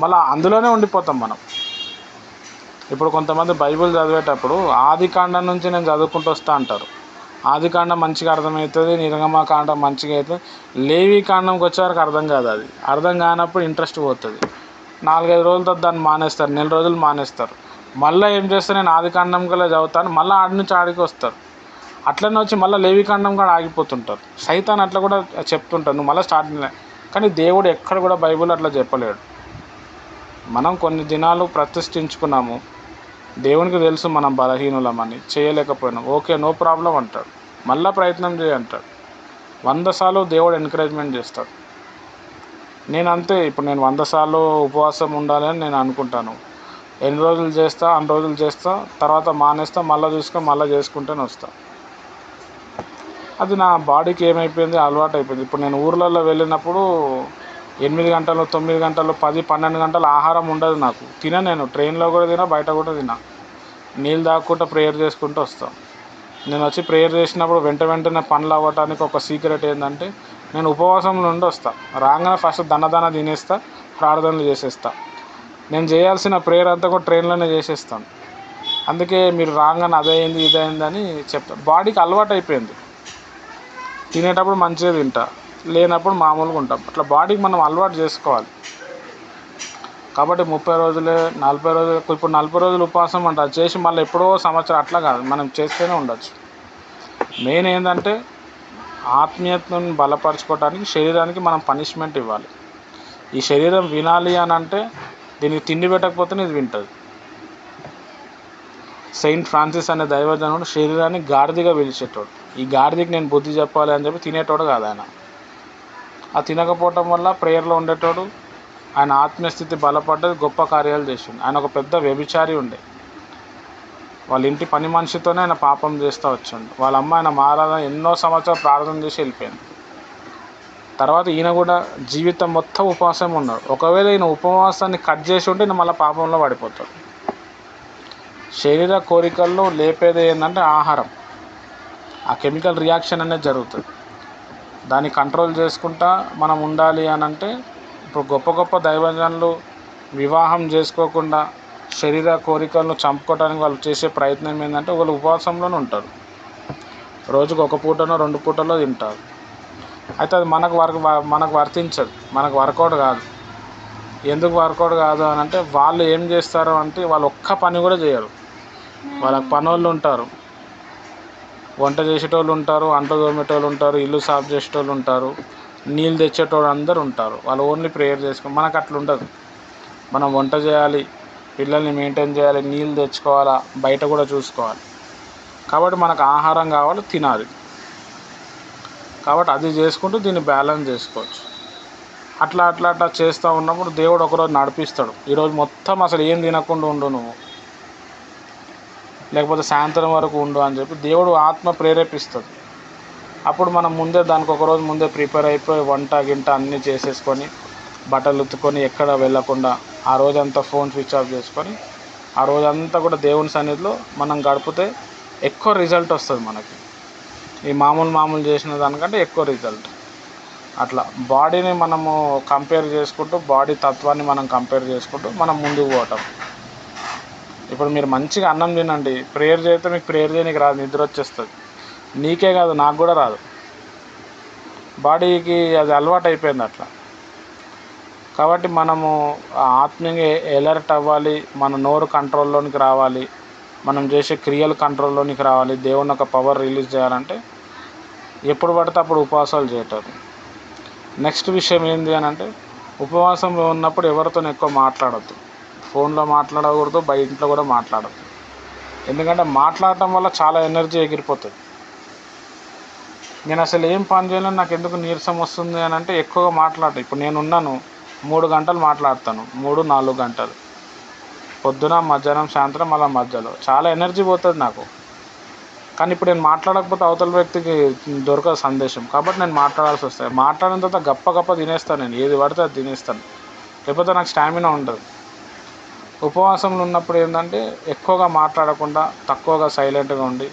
మళ్ళీ అందులోనే ఉండిపోతాం మనం. ఇప్పుడు కొంతమంది బైబిల్ చదివేటప్పుడు ఆదికాండం నుంచి నేను చదువుకుంటూ వస్తా అంటారు. ఆదికాండం మంచిగా అర్థమవుతుంది, నిర్గమకాండం మంచిగా అవుతుంది, లేవీకాండంకి వచ్చేవరకు అర్థం కాదు. అది అర్థం కానప్పుడు ఇంట్రెస్ట్ పోతుంది. 4-5 రోజులతో దాన్ని మానేస్తారు, 1 నెల రోజులు మానేస్తారు. మళ్ళీ ఏం చేస్తారు, నేను ఆదికాండం కల్లా చదువుతాను, మళ్ళీ ఆడి నుంచి ఆడికి వస్తారు. అట్లనే వచ్చి మళ్ళీ లేవీకాండం కూడా ఆగిపోతుంటారు. సైతాన్ అట్లా కూడా చెప్తుంటారు, నువ్వు మళ్ళీ స్టార్టింగ్. కానీ దేవుడు ఎక్కడ కూడా బైబిల్ అట్లా చెప్పలేడు. మనం కొన్ని దినాలు ప్రతిష్ఠించుకున్నాము, దేవునికి తెలుసు మనం బలహీనులమని, చేయలేకపోయినాం, ఓకే నో ప్రాబ్లం అంటాడు, మళ్ళీ ప్రయత్నం చేయంటాడు. 100 సార్లు దేవుడు ఎంకరేజ్మెంట్ చేస్తాడు. నేను అంతే, ఇప్పుడు నేను 100 సార్లు ఉపవాసం ఉండాలని నేను అనుకుంటాను. ఎన్ని రోజులు చేస్తా అన్ని రోజులు చేస్తా, తర్వాత మానేస్తా, మళ్ళీ చూసుకొని మళ్ళీ చేసుకుంటూనే వస్తా. అది నా బాడీకి ఏమైపోయింది, అలవాటు అయిపోయింది. ఇప్పుడు నేను ఊర్లలో వెళ్ళినప్పుడు 8 గంటలు 9 గంటలు 10-12 గంటలు ఆహారం ఉండదు నాకు. నేను ట్రైన్లో కూడా తినా, బయట కూడా తినా, నీళ్ళు తాగుకుంటూ ప్రేయర్ చేసుకుంటూ వస్తాను. నేను వచ్చి ప్రేయర్ చేసినప్పుడు వెంటనే పనులు అవ్వటానికి ఒక సీక్రెట్ ఏంటంటే, నేను ఉపవాసంలో నుండి వస్తాను. రాగానే ఫస్ట్ దన్న తినేస్తా, ప్రార్థనలు చేసేస్తా. నేను చేయాల్సిన ప్రేయర్ అంతా కూడా ట్రైన్లోనే చేసేస్తాను. అందుకే మీరు రాగానే అదైంది ఇదైందని చెప్తాను. బాడీకి అలవాటు అయిపోయింది. తినేటప్పుడు మంచిగా తింటా, లేనప్పుడు మామూలుగా ఉంటాం. అట్లా బాడీకి మనం అలవాటు చేసుకోవాలి. కాబట్టి 30 రోజులే 40 రోజులు, ఇప్పుడు 40 రోజులు ఉపవాసం అంట, అది చేసి మళ్ళీ ఎప్పుడో సంవత్సరం అట్లా కాదు, మనం చేస్తూనే ఉండొచ్చు. మెయిన్ ఏంటంటే ఆత్మీయతను బలపరచుకోవడానికి శరీరానికి మనం పనిష్మెంట్ ఇవ్వాలి. ఈ శరీరం వినాలి అని అంటే దీనికి తిండి పెట్టకపోతేనే ఇది వింటుంది. సెయింట్ ఫ్రాన్సిస్ అనే దైవజనుడు శరీరాన్ని గాడిదగా పిలిచేటోడు. ఈ గాడిదకి నేను బుద్ధి చెప్పాలి అని చెప్పి తినేటోడు కాదు ఆయన. ఆ తినకపోవటం వల్ల ప్రేయర్లో ఉండేటోడు, ఆయన ఆత్మీయస్థితి బలపడ్డది, గొప్ప కార్యాలు చేసిండు. ఆయన ఒక పెద్ద వ్యభిచారి ఉండే, వాళ్ళ ఇంటి పని మనిషితోనే ఆయన పాపం చేస్తూ వచ్చిండు. వాళ్ళ అమ్మ ఆయన మారాలని ఎన్నో సంవత్సరాలు ప్రార్థన చేసి వెళ్ళిపోయింది. తర్వాత ఈయన కూడా జీవితం మొత్తం ఉపవాసం ఉన్నాడు. ఒకవేళ ఈయన ఉపవాసాన్ని కట్ చేసి ఉంటే ఈయన మళ్ళీ పాపంలో పడిపోతాడు. శరీర కోరికల్లో లేపేది ఏంటంటే ఆహారం. ఆ కెమికల్ రియాక్షన్ అనేది జరుగుతుంది. దాన్ని కంట్రోల్ చేసుకుంటా మనం ఉండాలి అని అంటే, ఇప్పుడు గొప్ప దైవజనులు వివాహం చేసుకోకుండా శరీర కోరికలను చంపుకోవడానికి వాళ్ళు చేసే ప్రయత్నం ఏంటంటే, వాళ్ళు ఉపవాసంలోనే ఉంటారు. రోజుకు 1 పూటనో 2 పూటలో తింటారు. అయితే అది మనకు వర్తించదు, మనకు వర్కౌట్ కాదు. ఎందుకు వర్కౌట్ కాదు అని అంటే, వాళ్ళు ఏం చేస్తారు అంటే, వాళ్ళు ఒక్క పని కూడా చేయరు. వాళ్ళకి పనోళ్ళు ఉంటారు, వంట చేసేటోళ్ళు ఉంటారు, అంట్లు తోమేటోళ్ళు ఉంటారు, ఇల్లు సాఫ్ చేసేటోళ్ళు ఉంటారు, నీళ్ళు తెచ్చేటోళ్ళు అందరూ ఉంటారు. వాళ్ళు ఓన్లీ ప్రేయర్ చేసుకోవాలి. మనకు అట్లా ఉండదు. మనం వంట చేయాలి, పిల్లల్ని మెయింటైన్ చేయాలి, నీళ్ళు తెచ్చుకోవాలా, బయట కూడా చూసుకోవాలి. కాబట్టి మనకు ఆహారం కావాలి, తినాలి. కాబట్టి అది చేసుకుంటూ దీన్ని బ్యాలెన్స్ చేసుకోవచ్చు. అట్లా చేస్తూ ఉన్నప్పుడు దేవుడు ఒకరోజు నడిపిస్తాడు. ఈరోజు మొత్తం అసలు ఏం తినకుండా ఉండు నువ్వు, లేకపోతే సాయంత్రం వరకు ఉండు అని చెప్పి దేవుడు ఆత్మ ప్రేరేపిస్తుంది. అప్పుడు మనం ముందే దానికి ఒకరోజు ముందే ప్రిపేర్ అయిపోయి వంట గింట అన్నీ చేసేసుకొని, బట్టలు ఉతుకొని, ఎక్కడ వెళ్ళకుండా ఆ రోజంతా ఫోన్ స్విచ్ ఆఫ్ చేసుకొని, ఆ రోజంతా కూడా దేవుని సన్నిధిలో మనం గడిపితే ఎక్కువ రిజల్ట్ వస్తుంది మనకి. ఈ మామూలు చేసిన దానికంటే ఎక్కువ రిజల్ట్. అట్లా బాడీని మనము కంపేర్ చేసుకుంటూ, బాడీ తత్వాన్ని మనం కంపేర్ చేసుకుంటూ మనం ముందుకు పోవటం. ఇప్పుడు మీరు మంచిగా అన్నం తినండి, ప్రేయర్ చేస్తే మీకు ప్రేయర్ చేయడానికి రాదు, నిద్ర వచ్చేస్తుంది. నీకే కాదు, నాకు కూడా రాదు. బాడీకి అది అలవాటు అయిపోయింది అట్లా. కాబట్టి మనము ఆత్మీయంగా ఎలర్ట్ అవ్వాలి, మన నోరు కంట్రోల్లోనికి రావాలి, మనం చేసే క్రియలు కంట్రోల్లోనికి రావాలి, దేవుని ఒక పవర్ రిలీజ్ చేయాలంటే ఎప్పుడు పడితే అప్పుడు ఉపవాసాలు చేయటం. నెక్స్ట్ విషయం ఏంటి అని అంటే, ఉపవాసంలో ఉన్నప్పుడు ఎవరితో ఎక్కువ మాట్లాడద్దు. ఫోన్లో మాట్లాడకూడదు, ఇంట్లో కూడా మాట్లాడద్దు. ఎందుకంటే మాట్లాడటం వల్ల చాలా ఎనర్జీ ఎగిరిపోతుంది. నేను అసలు ఏం పని చేయలేను, నాకు ఎందుకు నీరసం వస్తుంది అని అంటే ఎక్కువగా మాట్లాడటం. ఇప్పుడు నేను ఉన్నాను 3 గంటలు మాట్లాడతాను, 3-4 గంటలు, పొద్దున, మధ్యాహ్నం, సాయంత్రం, మళ్ళీ మధ్యలో చాలా ఎనర్జీ పోతుంది నాకు. కానీ ఇప్పుడు నేను మాట్లాడకపోతే అవతల వ్యక్తికి దొరకదు సందేశం, కాబట్టి నేను మాట్లాడాల్సి వస్తుంది. మాట్లాడిన తర్వాత గప్ప తినేస్తాను, నేను ఏది పడితే అది తినేస్తాను, లేకపోతే నాకు స్టామినా ఉండదు. ఉపవాసంలో ఉన్నప్పుడు ఏంటంటే ఎక్కువగా మాట్లాడకుండా, తక్కువగా సైలెంట్గా ఉండి,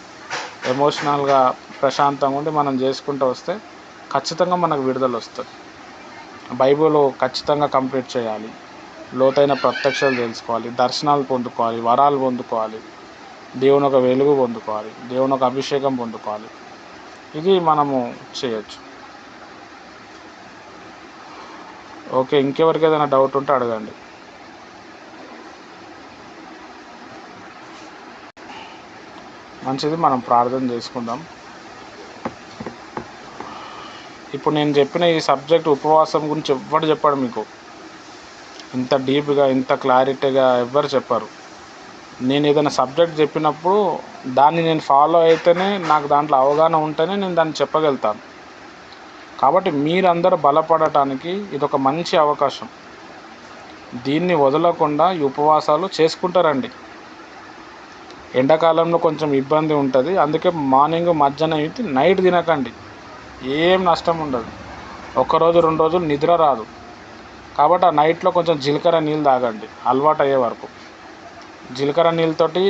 ఎమోషనల్గా ప్రశాంతంగా ఉండి మనం చేసుకుంటూ వస్తే ఖచ్చితంగా మనకు విడుదల వస్తుంది. బైబిల్ ఖచ్చితంగా కంప్లీట్ చేయాలి, లోతైన ప్రత్యక్షాలు తెలుసుకోవాలి, దర్శనాలు పొందుకోవాలి, వరాలు పొందుకోవాలి, దేవుని ఒక వెలుగు పొందుకోవాలి, దేవుని ఒక అభిషేకం పొందుకోవాలి. ఇది మనము చేయొచ్చు. ఓకే, ఇంకెవరికి ఏదైనా డౌట్ ఉంటే అడగండి. మంచిది, మనం ప్రార్థన చేసుకుందాం. ఇప్పుడు నేను చెప్పిన ఈ సబ్జెక్ట్ ఉపవాసం గురించి ఎవ్వరు చెప్పాడు మీకు, ఇంత డీప్గా, ఇంత క్లారిటీగా ఎవ్వరు చెప్పారు. నేను ఏదైనా సబ్జెక్ట్ చెప్పినప్పుడు దాన్ని నేను ఫాలో అయితేనే, నాకు దాంట్లో అవగాహన ఉంటేనే నేను దాన్ని చెప్పగలుగుతాను. కాబట్టి మీరందరూ బలపడటానికి ఇదొక మంచి అవకాశం. దీన్ని వదలకుండా ఈ ఉపవాసాలు చేసుకుంటారండి. ఎండాకాలంలో కొంచెం ఇబ్బంది ఉంటుంది, అందుకే మార్నింగ్, మధ్యాహ్నం, నైట్ తినకండి, ఏం నష్టం ఉండదు. 1 రోజు 2 రోజులు నిద్ర రాదు, కాబట్టి ఆ నైట్లో కొంచెం జీలకర్ర నీళ్ళు తాగండి అలవాటు అయ్యే వరకు. జీలకర్ర నీళ్ళతోటి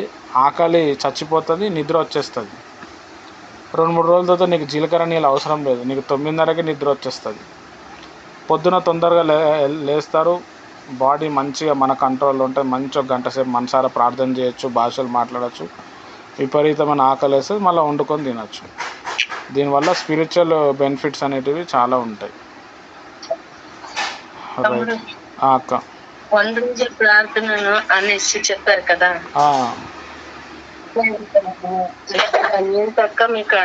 ఆకలి చచ్చిపోతుంది, నిద్ర వచ్చేస్తుంది. 2-3 రోజుల తర్వాత నీకు జీలకర్ర నీళ్ళు అవసరం లేదు, నీకు 9:30కి నిద్ర వచ్చేస్తుంది. పొద్దున తొందరగా లేస్తారు, బాడీ మంచిగా మన కంట్రోల్లో ఉంటుంది. మంచిగా 1 గంట సేపు మనసారా ప్రార్థన చేయొచ్చు, భాషలు మాట్లాడచ్చు, విపరీతమైన ఆకలి వేస్తుంది, మళ్ళీ వండుకొని తినచ్చు. దీనివల్ల స్పిరిచువల్ బెనిఫిట్స్ అనేటివి చాలా ఉంటాయి. రైట్ అక్క, 100 రోజుల ప్రార్థనను అనేసి చెప్పారు కదా, తక్క మీకు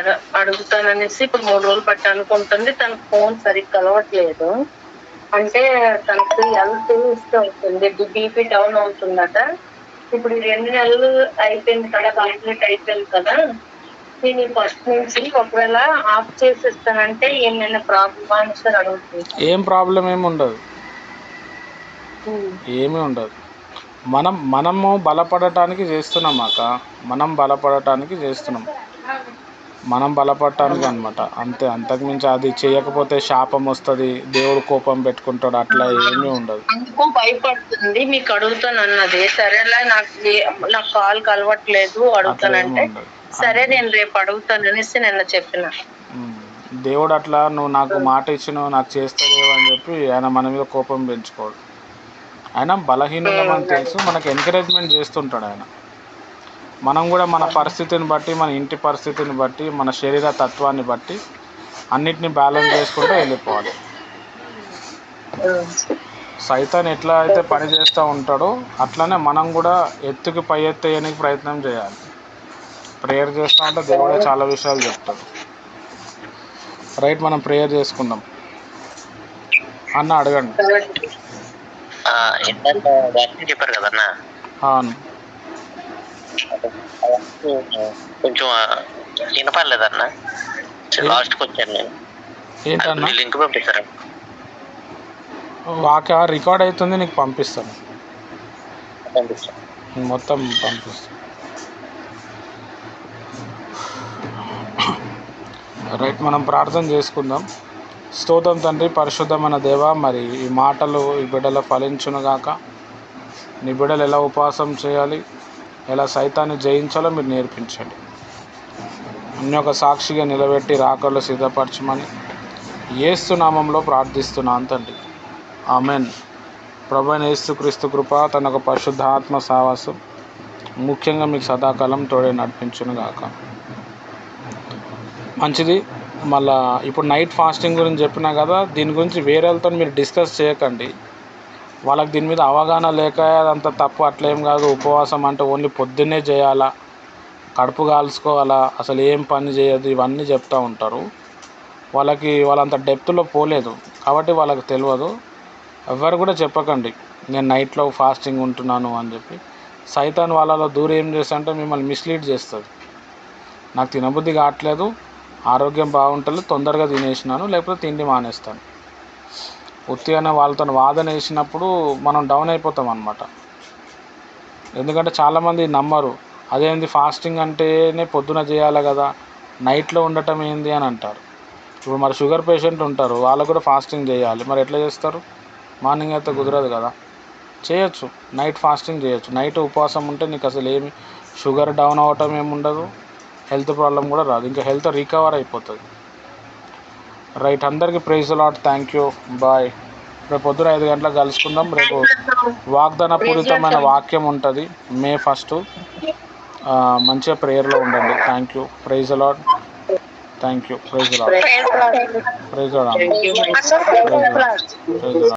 అడుగుతాననేసి ఇప్పుడు 3 రోజులు బట్టి అనుకుంటుంది. తన ఫోన్ సరిగ్గా కలవట్లేదు, అంటే తనకు హెల్త్ ఇష్టం అవుతుంది, బీపీ డౌన్ అవుతుందట. ఇప్పుడు 2 నెలలు అయిపోయింది కదా, కంప్లీట్ అయిపోయింది కదా, నేను ఫస్ట్ నుంచి ఒకవేళ ఆఫ్ చేసేస్తానంటే ఏమైనా ప్రాబ్లమా అని సార్ అడుగుతుంది. ఏం ప్రాబ్లం ఏమి ఉండదు, ఏమీ ఉండదు. మనము బలపడటానికి చేస్తున్నాం అక్క, మనం బలపడటానికి అనమాట, అంతే. అంతకుమించి అది చేయకపోతే శాపం వస్తుంది, దేవుడు కోపం పెట్టుకుంటాడు, అట్లా ఏమీ ఉండదు. అందుకు భయపడుతుంది, మీకు అడుగుతాను అన్నది. సరేలే, నాకు కాల్ కలవట్లేదు, అడుగుతానంటే సరే నేను రేపు అడుగుతాను అనేసి నిన్న చెప్పిన. దేవుడు అట్లా నువ్వు నాకు మాట ఇచ్చినావు, నాకు చేస్తలేవు అని చెప్పి ఆయన మన మీద కోపం పెంచుకోడు. ఆయన బలహీనంగా మనకు తెలుసు, మనకు ఎంకరేజ్మెంట్ చేస్తుంటాడు ఆయన. మనం కూడా మన పరిస్థితిని బట్టి, మన ఇంటి పరిస్థితిని బట్టి, మన శరీర తత్వాన్ని బట్టి అన్నిటిని బ్యాలెన్స్ చేసుకుంటూ వెళ్ళిపోవాలి. సైతాన్ ఎట్లా అయితే పని చేస్తూ ఉంటాడో అట్లనే మనం కూడా ఎత్తుకి పై ఎత్తేయడానికి ప్రయత్నం చేయాలి. ప్రేయర్ చేస్తూ ఉంటే దేవుడే చాలా విషయాలు చెప్తాడు. రైట్, మనం ప్రేయర్ చేసుకుందాం. అన్న అడగండి. చెప్పారు కదన్నా, అవును, కొంచెం వినపడలేదన్నా, లాస్ట్కి వచ్చాను నేను. ఏంటన్నా? లింక్ పంపిస్తారా? వాక్య రికార్డ్ అవుతుంది, నీకు పంపిస్తాను, మొత్తం పంపిస్తాను. రైట్, మనం ప్రార్థన చేసుకుందాం. స్తోత్రం తండ్రి, పరిశుద్ధమైన దేవ, మరి ఈ మాటలు ఈ బిడ్డలో ఫలించునుగాక. నీ బిడ్డలు ఎలా ఉపవాసం చేయాలి, ఎలా సైతాన్ని జయించాలో మీరు నేర్పించండి. అన్ని ఒక సాక్షిగా నిలబెట్టి రాకడలో సిద్ధపరచమని యేసు నామంలో ప్రార్థిస్తున్నాను తండ్రి. ఆమెన్. ప్రభువైన యేసుక్రీస్తు కృప, తన ఒక పరిశుద్ధాత్మ సావాసం ముఖ్యంగా మీకు సదాకాలం తోడే నడిపించును గాక. మంచిది. మళ్ళా ఇప్పుడు నైట్ ఫాస్టింగ్ గురించి చెప్పినా కదా, దీని గురించి వేరే వాళ్ళతో మీరు డిస్కస్ చేయకండి. వాళ్ళకి దీని మీద అవగాహన లేక అదంతా తప్పు అట్లేం కాదు, ఉపవాసం అంటే ఓన్లీ పొద్దున్నే చేయాలా, కడుపు కాల్చుకోవాలా, అసలు ఏం పని చేయదు, ఇవన్నీ చెప్తూ ఉంటారు. వాళ్ళంత డెప్త్లో పోలేదు కాబట్టి వాళ్ళకి తెలియదు. ఎవరు కూడా చెప్పకండి నేను నైట్లో ఫాస్టింగ్ ఉంటున్నాను అని చెప్పి. సైతాన్ వాళ్ళలో దూరం ఏం చేస్తుంటే మిమ్మల్ని మిస్లీడ్ చేస్తుంది. నాకు తినబుద్ధి కావట్లేదు, ఆరోగ్యం బాగుంటుంది, తొందరగా తినేసినాను, లేకపోతే తిండి మానేస్తాను. ఉత్తిగానే వాళ్ళతో వాదన వేసినప్పుడు మనం డౌన్ అయిపోతాం అన్నమాట. ఎందుకంటే చాలామంది నమ్మరు. అదేంది ఫాస్టింగ్ అంటేనే పొద్దున చేయాలి కదా, నైట్లో ఉండటం ఏంది అని అంటారు. ఇప్పుడు మరి షుగర్ పేషెంట్ ఉంటారు, వాళ్ళకు కూడా ఫాస్టింగ్ చేయాలి, మరి ఎట్లా చేస్తారు? మార్నింగ్ అయితే కుదరదు కదా. చేయొచ్చు, నైట్ ఫాస్టింగ్ చేయొచ్చు. నైట్ ఉపవాసం ఉంటే నీకు అసలు ఏమి షుగర్ డౌన్ అవ్వటం ఏమి ఉండదు, హెల్త్ ప్రాబ్లం కూడా రాదు, ఇంకా హెల్త్ రికవర్ అయిపోతుంది. రైట్, అందరికీ praise the lord. Thank you, bye. రేపు పొద్దున 5 గంటలకు కలుసుకుందాం. రేపు వాగ్దాన పూరితమైన వాక్యం ఉంటుంది, May 1. మంచిగా ప్రేయర్లో ఉండండి. Thank you, praise the lord. Thank you, praise the lord. Praise the lord. Praise the lord.